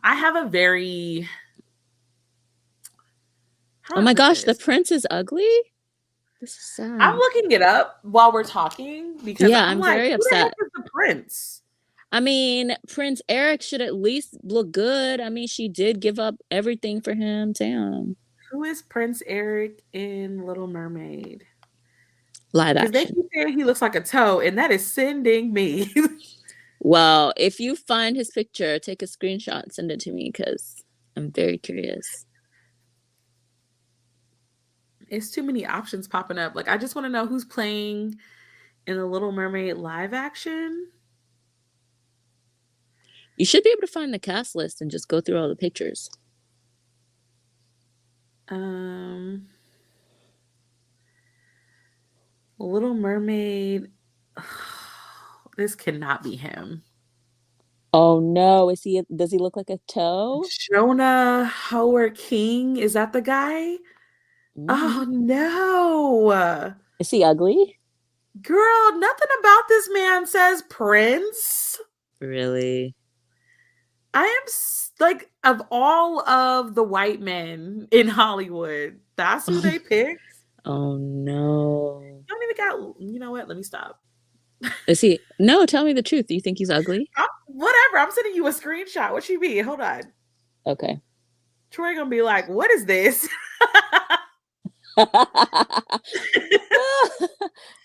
I have a very how oh do I my put gosh, the this? prince is ugly? This is I'm sad. looking it up while we're talking because Yeah, I'm I'm like, very who the heck upset. is the prince? I mean, Prince Eric should at least look good. I mean, she did give up everything for him. Damn. Who is Prince Eric in Little Mermaid? Live Because they action. keep saying he looks like a toe, and that is sending me. Well, if you find his picture, take a screenshot and send it to me because I'm very curious. It's too many options popping up. Like, I just want to know who's playing in the Little Mermaid live action. You should be able to find the cast list and just go through all the pictures. Little Mermaid. This cannot be him. Oh no, does he look like a toe? Jonah Howard King. Is that the guy? Mm-hmm. Oh no. Is he ugly? Girl, nothing about this man says Prince. Really? I am like, of all of the white men in Hollywood, that's who they picked. Oh no. You don't even got, you know what? Let me stop. Is he? No, tell me the truth. Do you think he's ugly? Whatever. I'm sending you a screenshot. What you mean? Hold on. Okay. Troy gonna be like, what is this?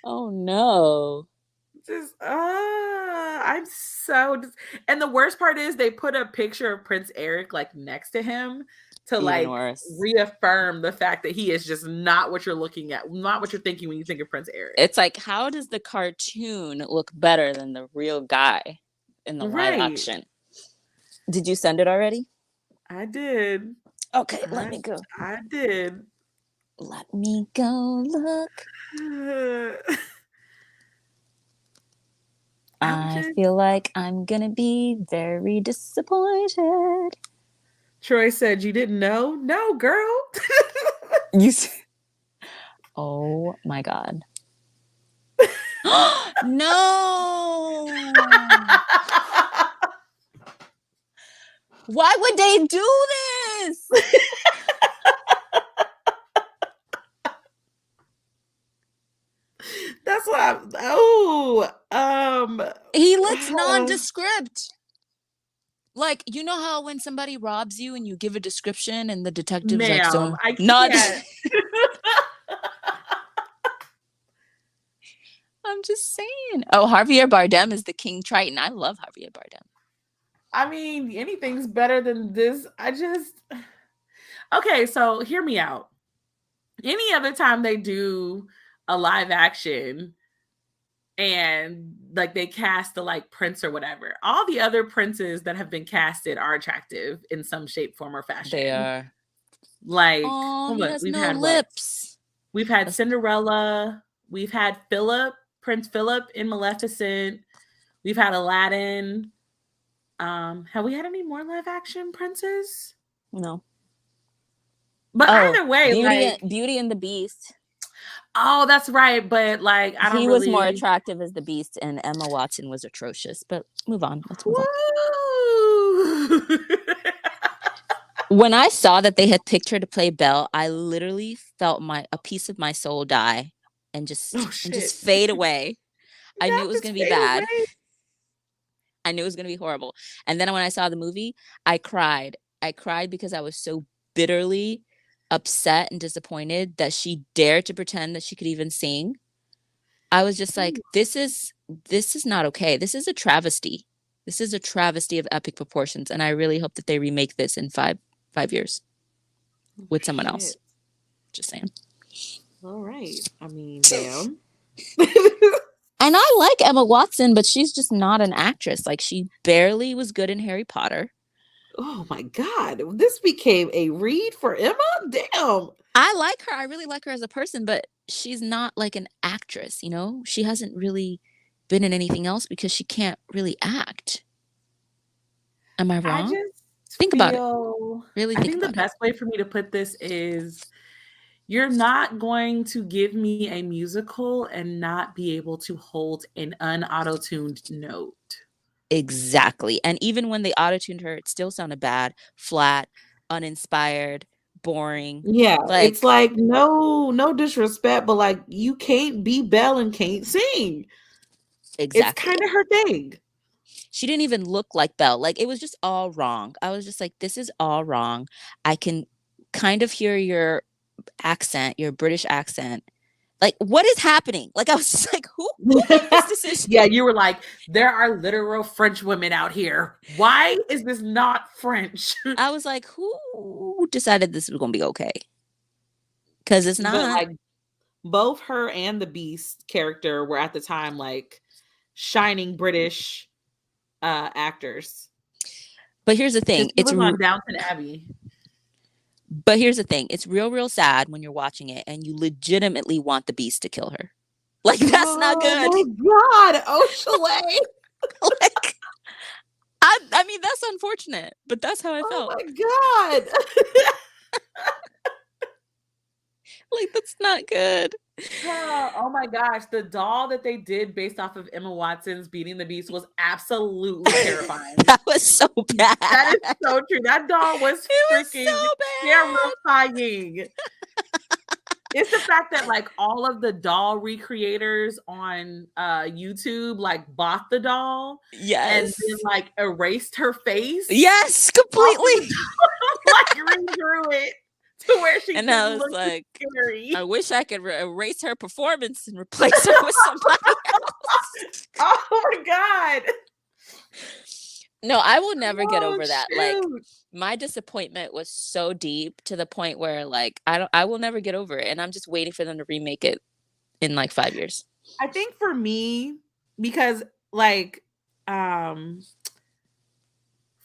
Oh no. Just I'm so and the worst part is they put a picture of Prince Eric like next to him to Even like worse. reaffirm the fact that he is just not what you're looking at, not what you're thinking when you think of Prince Eric. It's like, how does the cartoon look better than the real guy in the live action? Did you send it already? I did. Okay, let me go. I did. Let me go look. I feel like I'm gonna be very disappointed. Troy said, you didn't know? No, girl. Oh my God. No. Why would they do this? That's what he looks nondescript. Like, you know how when somebody robs you and you give a description and the detective's like, so I not can't. I'm just saying. Oh, Javier Bardem is the King Triton. I love Javier Bardem. I mean, anything's better than this. Okay, so hear me out. Any other time they do a live action and like they cast the like prince or whatever, all the other princes that have been casted are attractive in some shape, form, or fashion. They are. Like, he has we've no had lips. We've had Cinderella. We've had Prince Philip in Maleficent. We've had Aladdin. Have we had any more live action princes? No. But either way, Beauty and the Beast. Oh, that's right. But like, He was more attractive as the Beast, and Emma Watson was atrocious. But move on. Let's move on. When I saw that they had picked her to play Belle, I literally felt a piece of my soul die and just fade away. I knew it was going to be bad. I knew it was going to be horrible. And then when I saw the movie, I cried. I cried because I was so bitterly upset and disappointed that she dared to pretend that she could even sing. I was just like, this is not okay. This is a travesty. This is a travesty of epic proportions. And I really hope that they remake this in five years with someone else. Just saying. All right. I mean, damn. And I like Emma Watson, but she's just not an actress. Like, she barely was good in Harry Potter. Oh my God. This became a read for Emma? Damn. I like her. I really like her as a person, but she's not like an actress, you know? She hasn't really been in anything else because she can't really act. Am I I wrong? just Think about it. feel Really I think think the about it. best way for me to put this is you're not going to give me a musical and not be able to hold an unauto-tuned note. Exactly. And even when they auto-tuned her, it still sounded bad, flat, uninspired, boring. Yeah, it's Like, like no disrespect, but like you can't be Belle and can't sing. It's exactly. kind of her thing. She didn't even look like Belle. Like, it was just all wrong. I was just like, this is all wrong. I can kind of hear your accent, your British accent. Like, what is happening? Like, I was just like, who made this decision? Yeah, you were like, there are literal French women out here. Why is this not French? I was like, who decided this was gonna be okay? Because it's But not. like both her and the Beast character were at the time like shining British actors. But here's the Because thing. he was on Downton Abbey. But here's the thing. It's real sad when you're watching it and you legitimately want the Beast to kill her. Like, that's not Oh good. my God, Oshaway. Like, I mean, that's unfortunate, but that's how I Oh felt. my God. Like, that's not good. Oh my gosh, the doll that they did based off of Emma Watson's Beating the Beast was absolutely terrifying. That was so bad. That is so true. That doll was It was freaking so bad. terrifying. It's the fact that like all of the doll recreators on YouTube like bought the doll and Yes. then like erased her face. Yes, off of completely. the doll, like redrew it to where she And I didn't was look like, scary. I wish I could erase her performance and replace her with somebody else. Oh my God. No, I will never get Oh over that. Like, shoot. my disappointment was so deep to the point where like I will never get over it, and I'm just waiting for them to remake it in like 5 years. I think for me, because like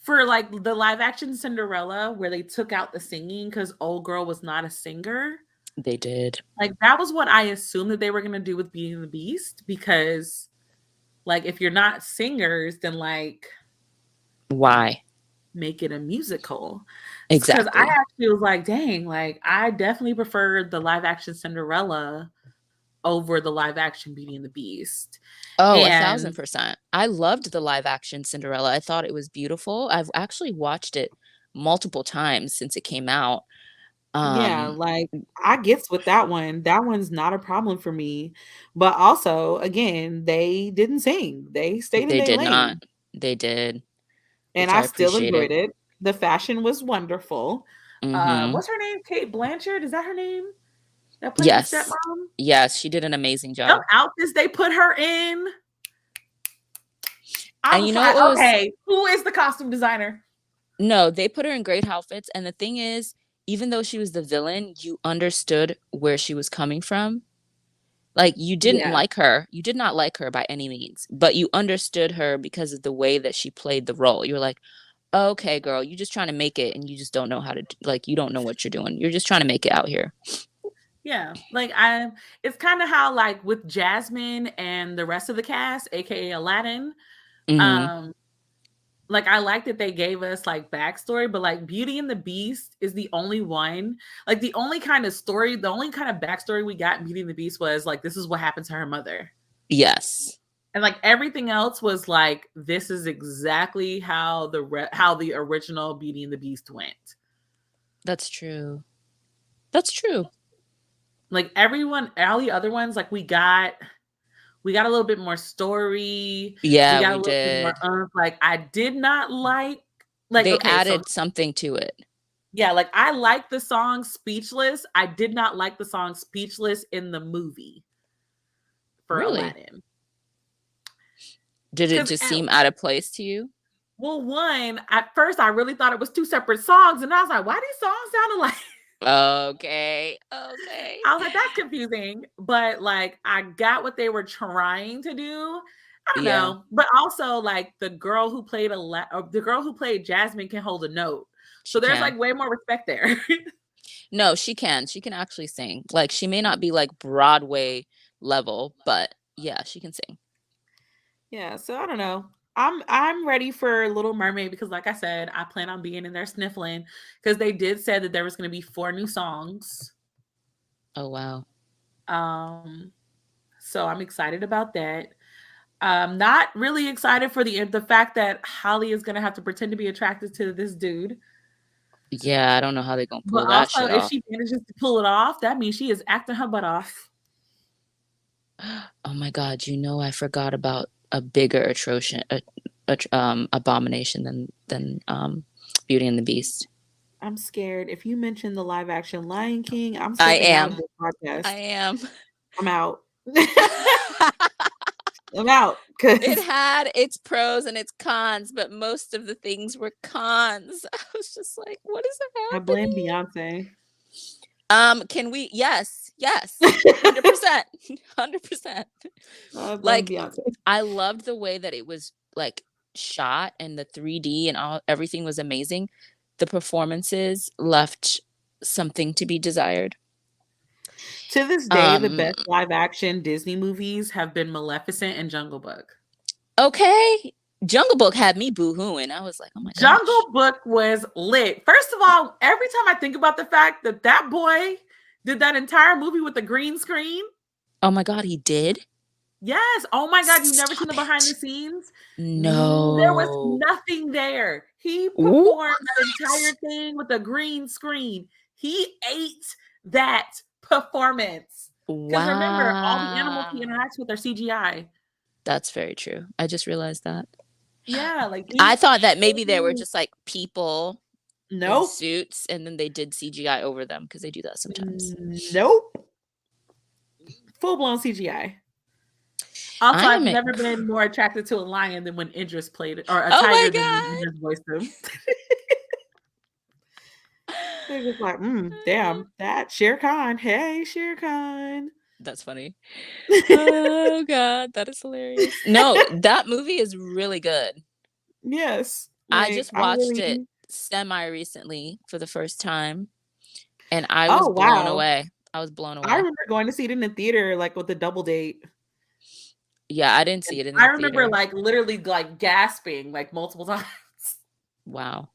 for like the live action Cinderella where they took out the singing because old girl was not a singer. They did. Like that was what I assumed that they were gonna do with Beauty and the Beast because like if you're not singers, then like Why? make it a musical. Because I Exactly. actually was like, dang, like I definitely preferred the live action Cinderella over the live action Beauty and the Beast. Oh, And 1,000%. I loved the live action Cinderella. I thought it was beautiful. I've actually watched it multiple times since it came out. yeah, Um, like I gets with that one. That one's not a problem for me. But also, again, they didn't sing. They stayed in they their did not. lane. They did, And which I I still appreciated. enjoyed it. The fashion was wonderful. Mhm. What's her name? Kate Blanchard? Is that her name? That played the Yes. stepmom? Yes, she did an amazing Them job. outfits they put her in. I And was you know like, what was okay, who is the costume designer? No, they put her in great outfits, and the thing is, even though she was the villain, you understood where she was coming from. Like, you didn't Yeah. like her. You did not like her by any means, but you understood her because of the way that she played the role. You were like, "Okay, girl, you're just trying to make it, and you just don't know how to like, you don't know what you're doing. You're just trying to make it out here." Yeah. Like it's kind of how like with Jasmine and the rest of the cast, aka Aladdin. Mhm. Um, like I like that they gave us like backstory, but like Beauty and the Beast is the only one, like the only kind of story, the only kind of backstory we got in Beauty and the Beast was like this is what happened to her mother. Yes. And like everything else was like this is exactly how how the original Beauty and the Beast went. That's true. That's true. Like everyone, all the other ones, like we got a little bit more story. We Yeah, got a we little bit more did. like I did not like They okay, so added something to it. yeah, like I like the song Speechless. I did not like the song Speechless in the movie for Really? Aladdin. Did it Cuz just seem out of place to you? well, one, at first I really thought it was two separate songs and I was like, why these songs sound alike? Okay. Okay. I was like, that's confusing. But like I got what they were trying to do. I don't Yeah. know, but also like the girl who played Jasmine can hold a note, She so there's can. like way more respect there. No, she can. She can actually sing. Like, she may not be like Broadway level, but yeah, she can sing. Yeah, so I don't know. I'm ready for Little Mermaid because, like I said, I plan on being in there sniffling because they did say that there was going to be 4 new songs. Oh, wow. Um, so I'm excited about that. Not really excited for the fact that Holly is going to have to pretend to be attracted to this dude. Yeah, I don't know how they're gonna But pull that also, shit if off. she manages to pull it off, that means she is acting her butt off. Oh my God, you know I forgot about a bigger atrocious abomination than Beauty and the Beast. I'm scared. If you mention the live action Lion King, I'm I stepping out of am. this I podcast. am. I'm out. I'm out It because had its pros and its cons, but most of the things were cons. I was just like, what is I blame happening? Beyonce. Can we? Yes, yes, 100%, 100%. I blame Like, Beyonce. I loved the way that it was like shot and the 3D and everything was amazing. The performances left something to be desired. To this day, the Um, best live action Disney movies have been Maleficent and Jungle Book. okay. Jungle Book had me boo-hooing. I was like, oh my gosh. Jungle Book was lit. First of all, every time I think about the fact that that boy did that entire movie with the green screen. Oh my God, he did? Yes. Oh my God, you've never seen Stop the behind the it. scenes? There was No. nothing there. He performed that entire What? thing with a green screen. He ate that performance. Because remember, all the animals he Wow. interacts with are CGI. That's very true. I just realized that. Yeah, like I he thought that maybe they were just like people in nope. suits and then they did CGI over them because they do that sometimes. Nope. Full blown CGI. Also, I I've am never been more attracted to a lion than when Idris played it, or a Oh tiger my than when Idris voiced him. god. They're just like, damn, that Shere Khan. Hey, Shere Khan. That's funny. Oh god, that is hilarious. No, that movie is really good. Yes. I Like, just I'm watched it really semi recently for the first time and I was oh, blown wow. away. I was blown I away. remember going to see it in the theater, like, with a double date. Yeah, I didn't see And it in I the remember, theater. like, literally, like, gasping, like, multiple times. Wow.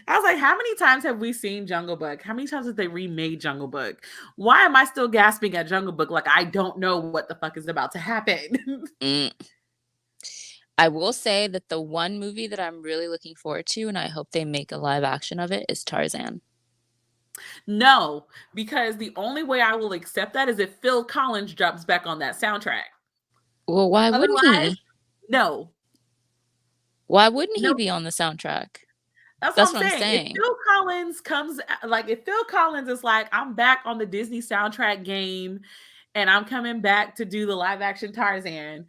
I was like, how many times have we seen Jungle Book? How many times have they remade Jungle Book? Why am I still gasping at Jungle Book like I don't know what the fuck is about to happen? Mm. I will say that the one movie that I'm really looking forward to, and I hope they make a live action of it, is Tarzan. No, because the only way I will accept that is if Phil Collins drops back on that soundtrack. Well, why wouldn't Otherwise, he? no. Why wouldn't he No, be on the soundtrack? that's what That's I'm what I'm saying. If saying. Phil Collins comes, like, if Phil Collins is like, I'm back on the Disney soundtrack game and I'm coming back to do the live action Tarzan,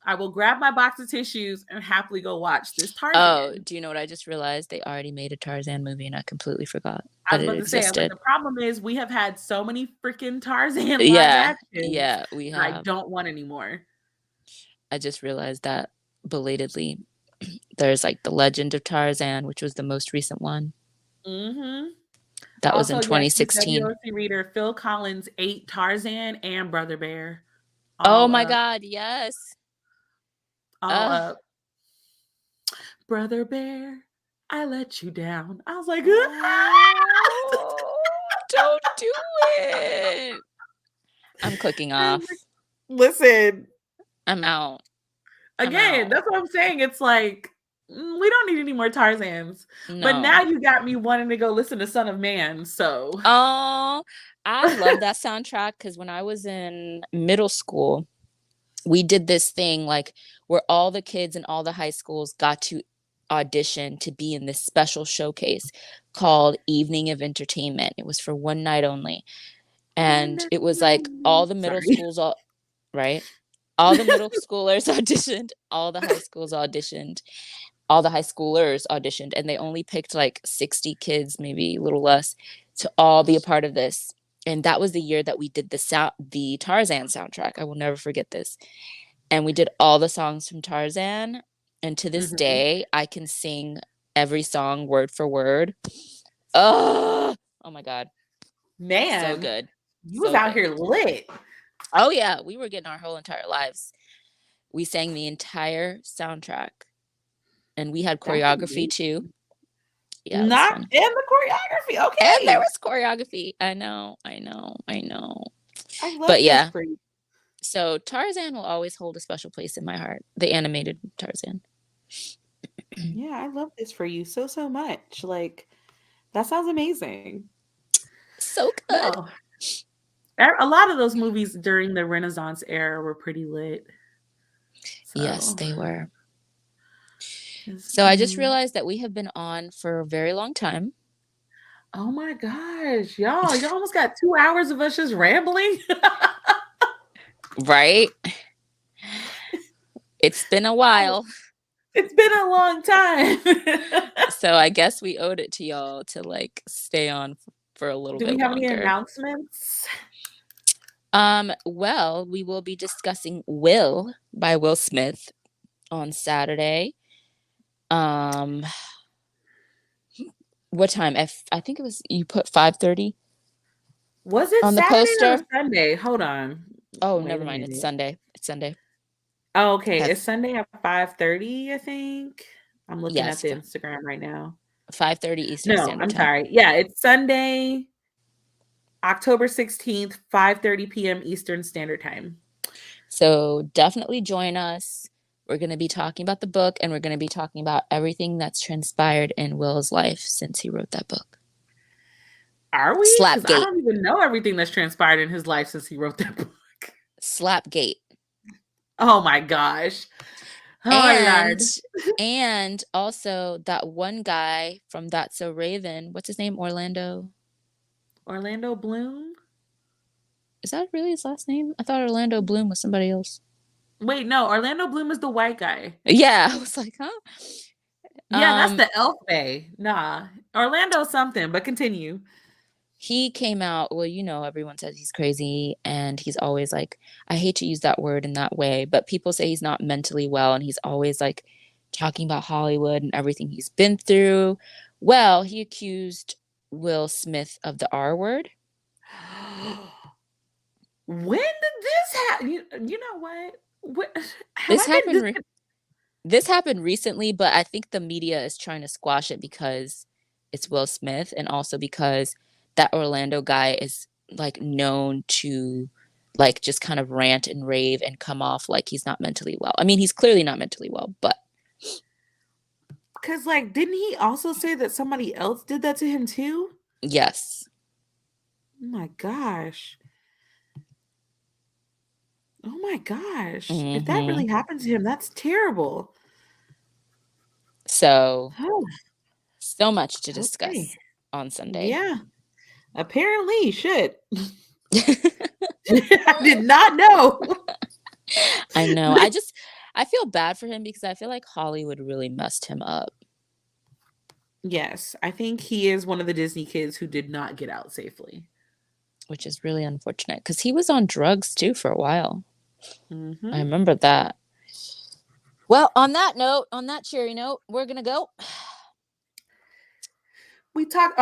I will grab my box of tissues and happily go watch this Oh, Tarzan. do you know what I just realized? They already made a Tarzan movie and I completely forgot I that was it about to say, I was like, existed. the problem is we have had so many freaking Tarzan live Yeah, actions yeah, we that I have. don't want anymore. I just realized that belatedly. There's like The Legend of Tarzan, which was the most recent one. Mm-hmm. That was in Also, yes, Miss 2016. WOC reader Phil Collins ate Tarzan and Brother Bear Oh all my up, god, yes. all Uh, up. Brother Bear, I let you down. I was like, oh, don't do it. I'm clicking off. listen, I'm out. I'm again, out. that's what I'm saying. It's like, we don't need any more Tarzans. But now No. you got me wanting to go listen to Son of Man. So, Oh, I love that soundtrack because when I was in middle school, we did this thing like where all the kids in all the high schools got to audition to be in this special showcase called Evening of Entertainment. It was for one night only. And it was like all the middle sorry. schools all right? All the middle schoolers auditioned, all the high schools auditioned, all the high schoolers auditioned, and they only picked like 60 kids, maybe a little less, to all be a part of this. And that was the year that we did the Tarzan soundtrack. I will never forget this. and we did all the songs from Tarzan. And to this Mhm. day, I can sing every song word for word. Oh, oh my God. So Man, good. you was So out good. here lit. Oh, yeah. We were getting our whole entire lives. We sang the entire soundtrack and we had That's choreography too. amazing. Yeah, it was Not fun. in the choreography. And there Okay. was choreography. I know, I know, I know. I love But this yeah, for you. so Tarzan will always hold a special place in my heart. The animated Tarzan. Yeah, I love this for you so, so much. Like, that sounds amazing. So good. No, a lot of those movies during the Renaissance era were pretty lit. Yes, So, they were. 'cause, So I just realized that we have been on for a very long time. oh my gosh, y'all almost got 2 hours of us just rambling. Right? It's been a while. It's been a long time. So I guess we owed it to y'all to like stay on for a little Do we bit have any longer. announcements? Well, we will be discussing Will by Will Smith on Saturday. Um, what time? I think it was you put 5:30 Was it on the Saturday or poster. Sunday? Hold on. Oh, Wait never a mind. It's minute. Sunday. It's Sunday. Oh, I okay. have It's Sunday at 5:30, I think. I'm looking at yes, the Instagram right now. 5:30 Eastern No, Standard I'm Time. sorry. Yeah, it's Sunday, October 16th, 5:30 p.m. Eastern Standard Time. So definitely join us. We're going to be talking about the book and we're going to be talking about everything that's transpired in Will's life since he wrote that book. Are we? Because I Slapgate. don't even know everything that's transpired in his life since he wrote that book. Slapgate. Oh my gosh. Oh And Lord. and also that one guy from That's So Raven, what's his name? Orlando. Orlando Bloom? Is that really his last name? I thought Orlando Bloom was somebody else. Wait, no, Orlando Bloom is the white guy. Yeah, I was like, huh? Yeah, that's Um, the Elf Bay. Nah, Orlando something, but continue. he came out, well, you know, everyone says he's crazy and he's always like, I hate to use that word in that way, but people say he's not mentally well and he's always like talking about Hollywood and everything he's been through. Well, he accused Will Smith of the R word. When did this happen? You know what? What have This I been happened this happened recently, but I think the media is trying to squash it because it's Will Smith and also because that Orlando guy is like known to like just kind of rant and rave and come off like he's not mentally well. I mean, he's clearly not mentally well, but because like didn't he also say that somebody else did that to him too? yes. Oh my gosh. Oh my gosh. If that Hmm. really happened to him, that's terrible. So, Oh, so much to okay. discuss on Sunday. Yeah. Apparently, shit. I did not know. I know. I feel bad for him because I feel like Hollywood really messed him up, Yes, I think he is one of the Disney kids who did not get out safely. which is really unfortunate because he was on drugs too for a while. I Mhm. remember that. Well, on that note, on that cheery note, we're gonna go. We talk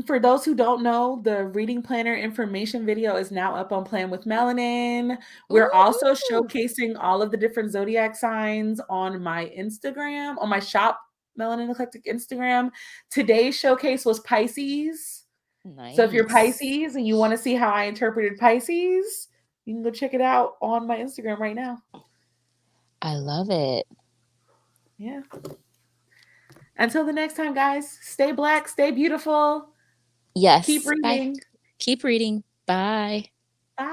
for those who don't know, the reading planner information video is now up on Plan with Melanin. We're also Ooh. showcasing all of the different zodiac signs on my Instagram, on my shop Melanin Eclectic Instagram. Today's showcase was Pisces. So if you're Nice. Pisces and you want to see how I interpreted Pisces, you can go check it out on my Instagram right now. I love it. Yeah. Until the next time, guys, stay black, stay beautiful, keep Yes. Bye. reading. Keep reading. Bye. Bye.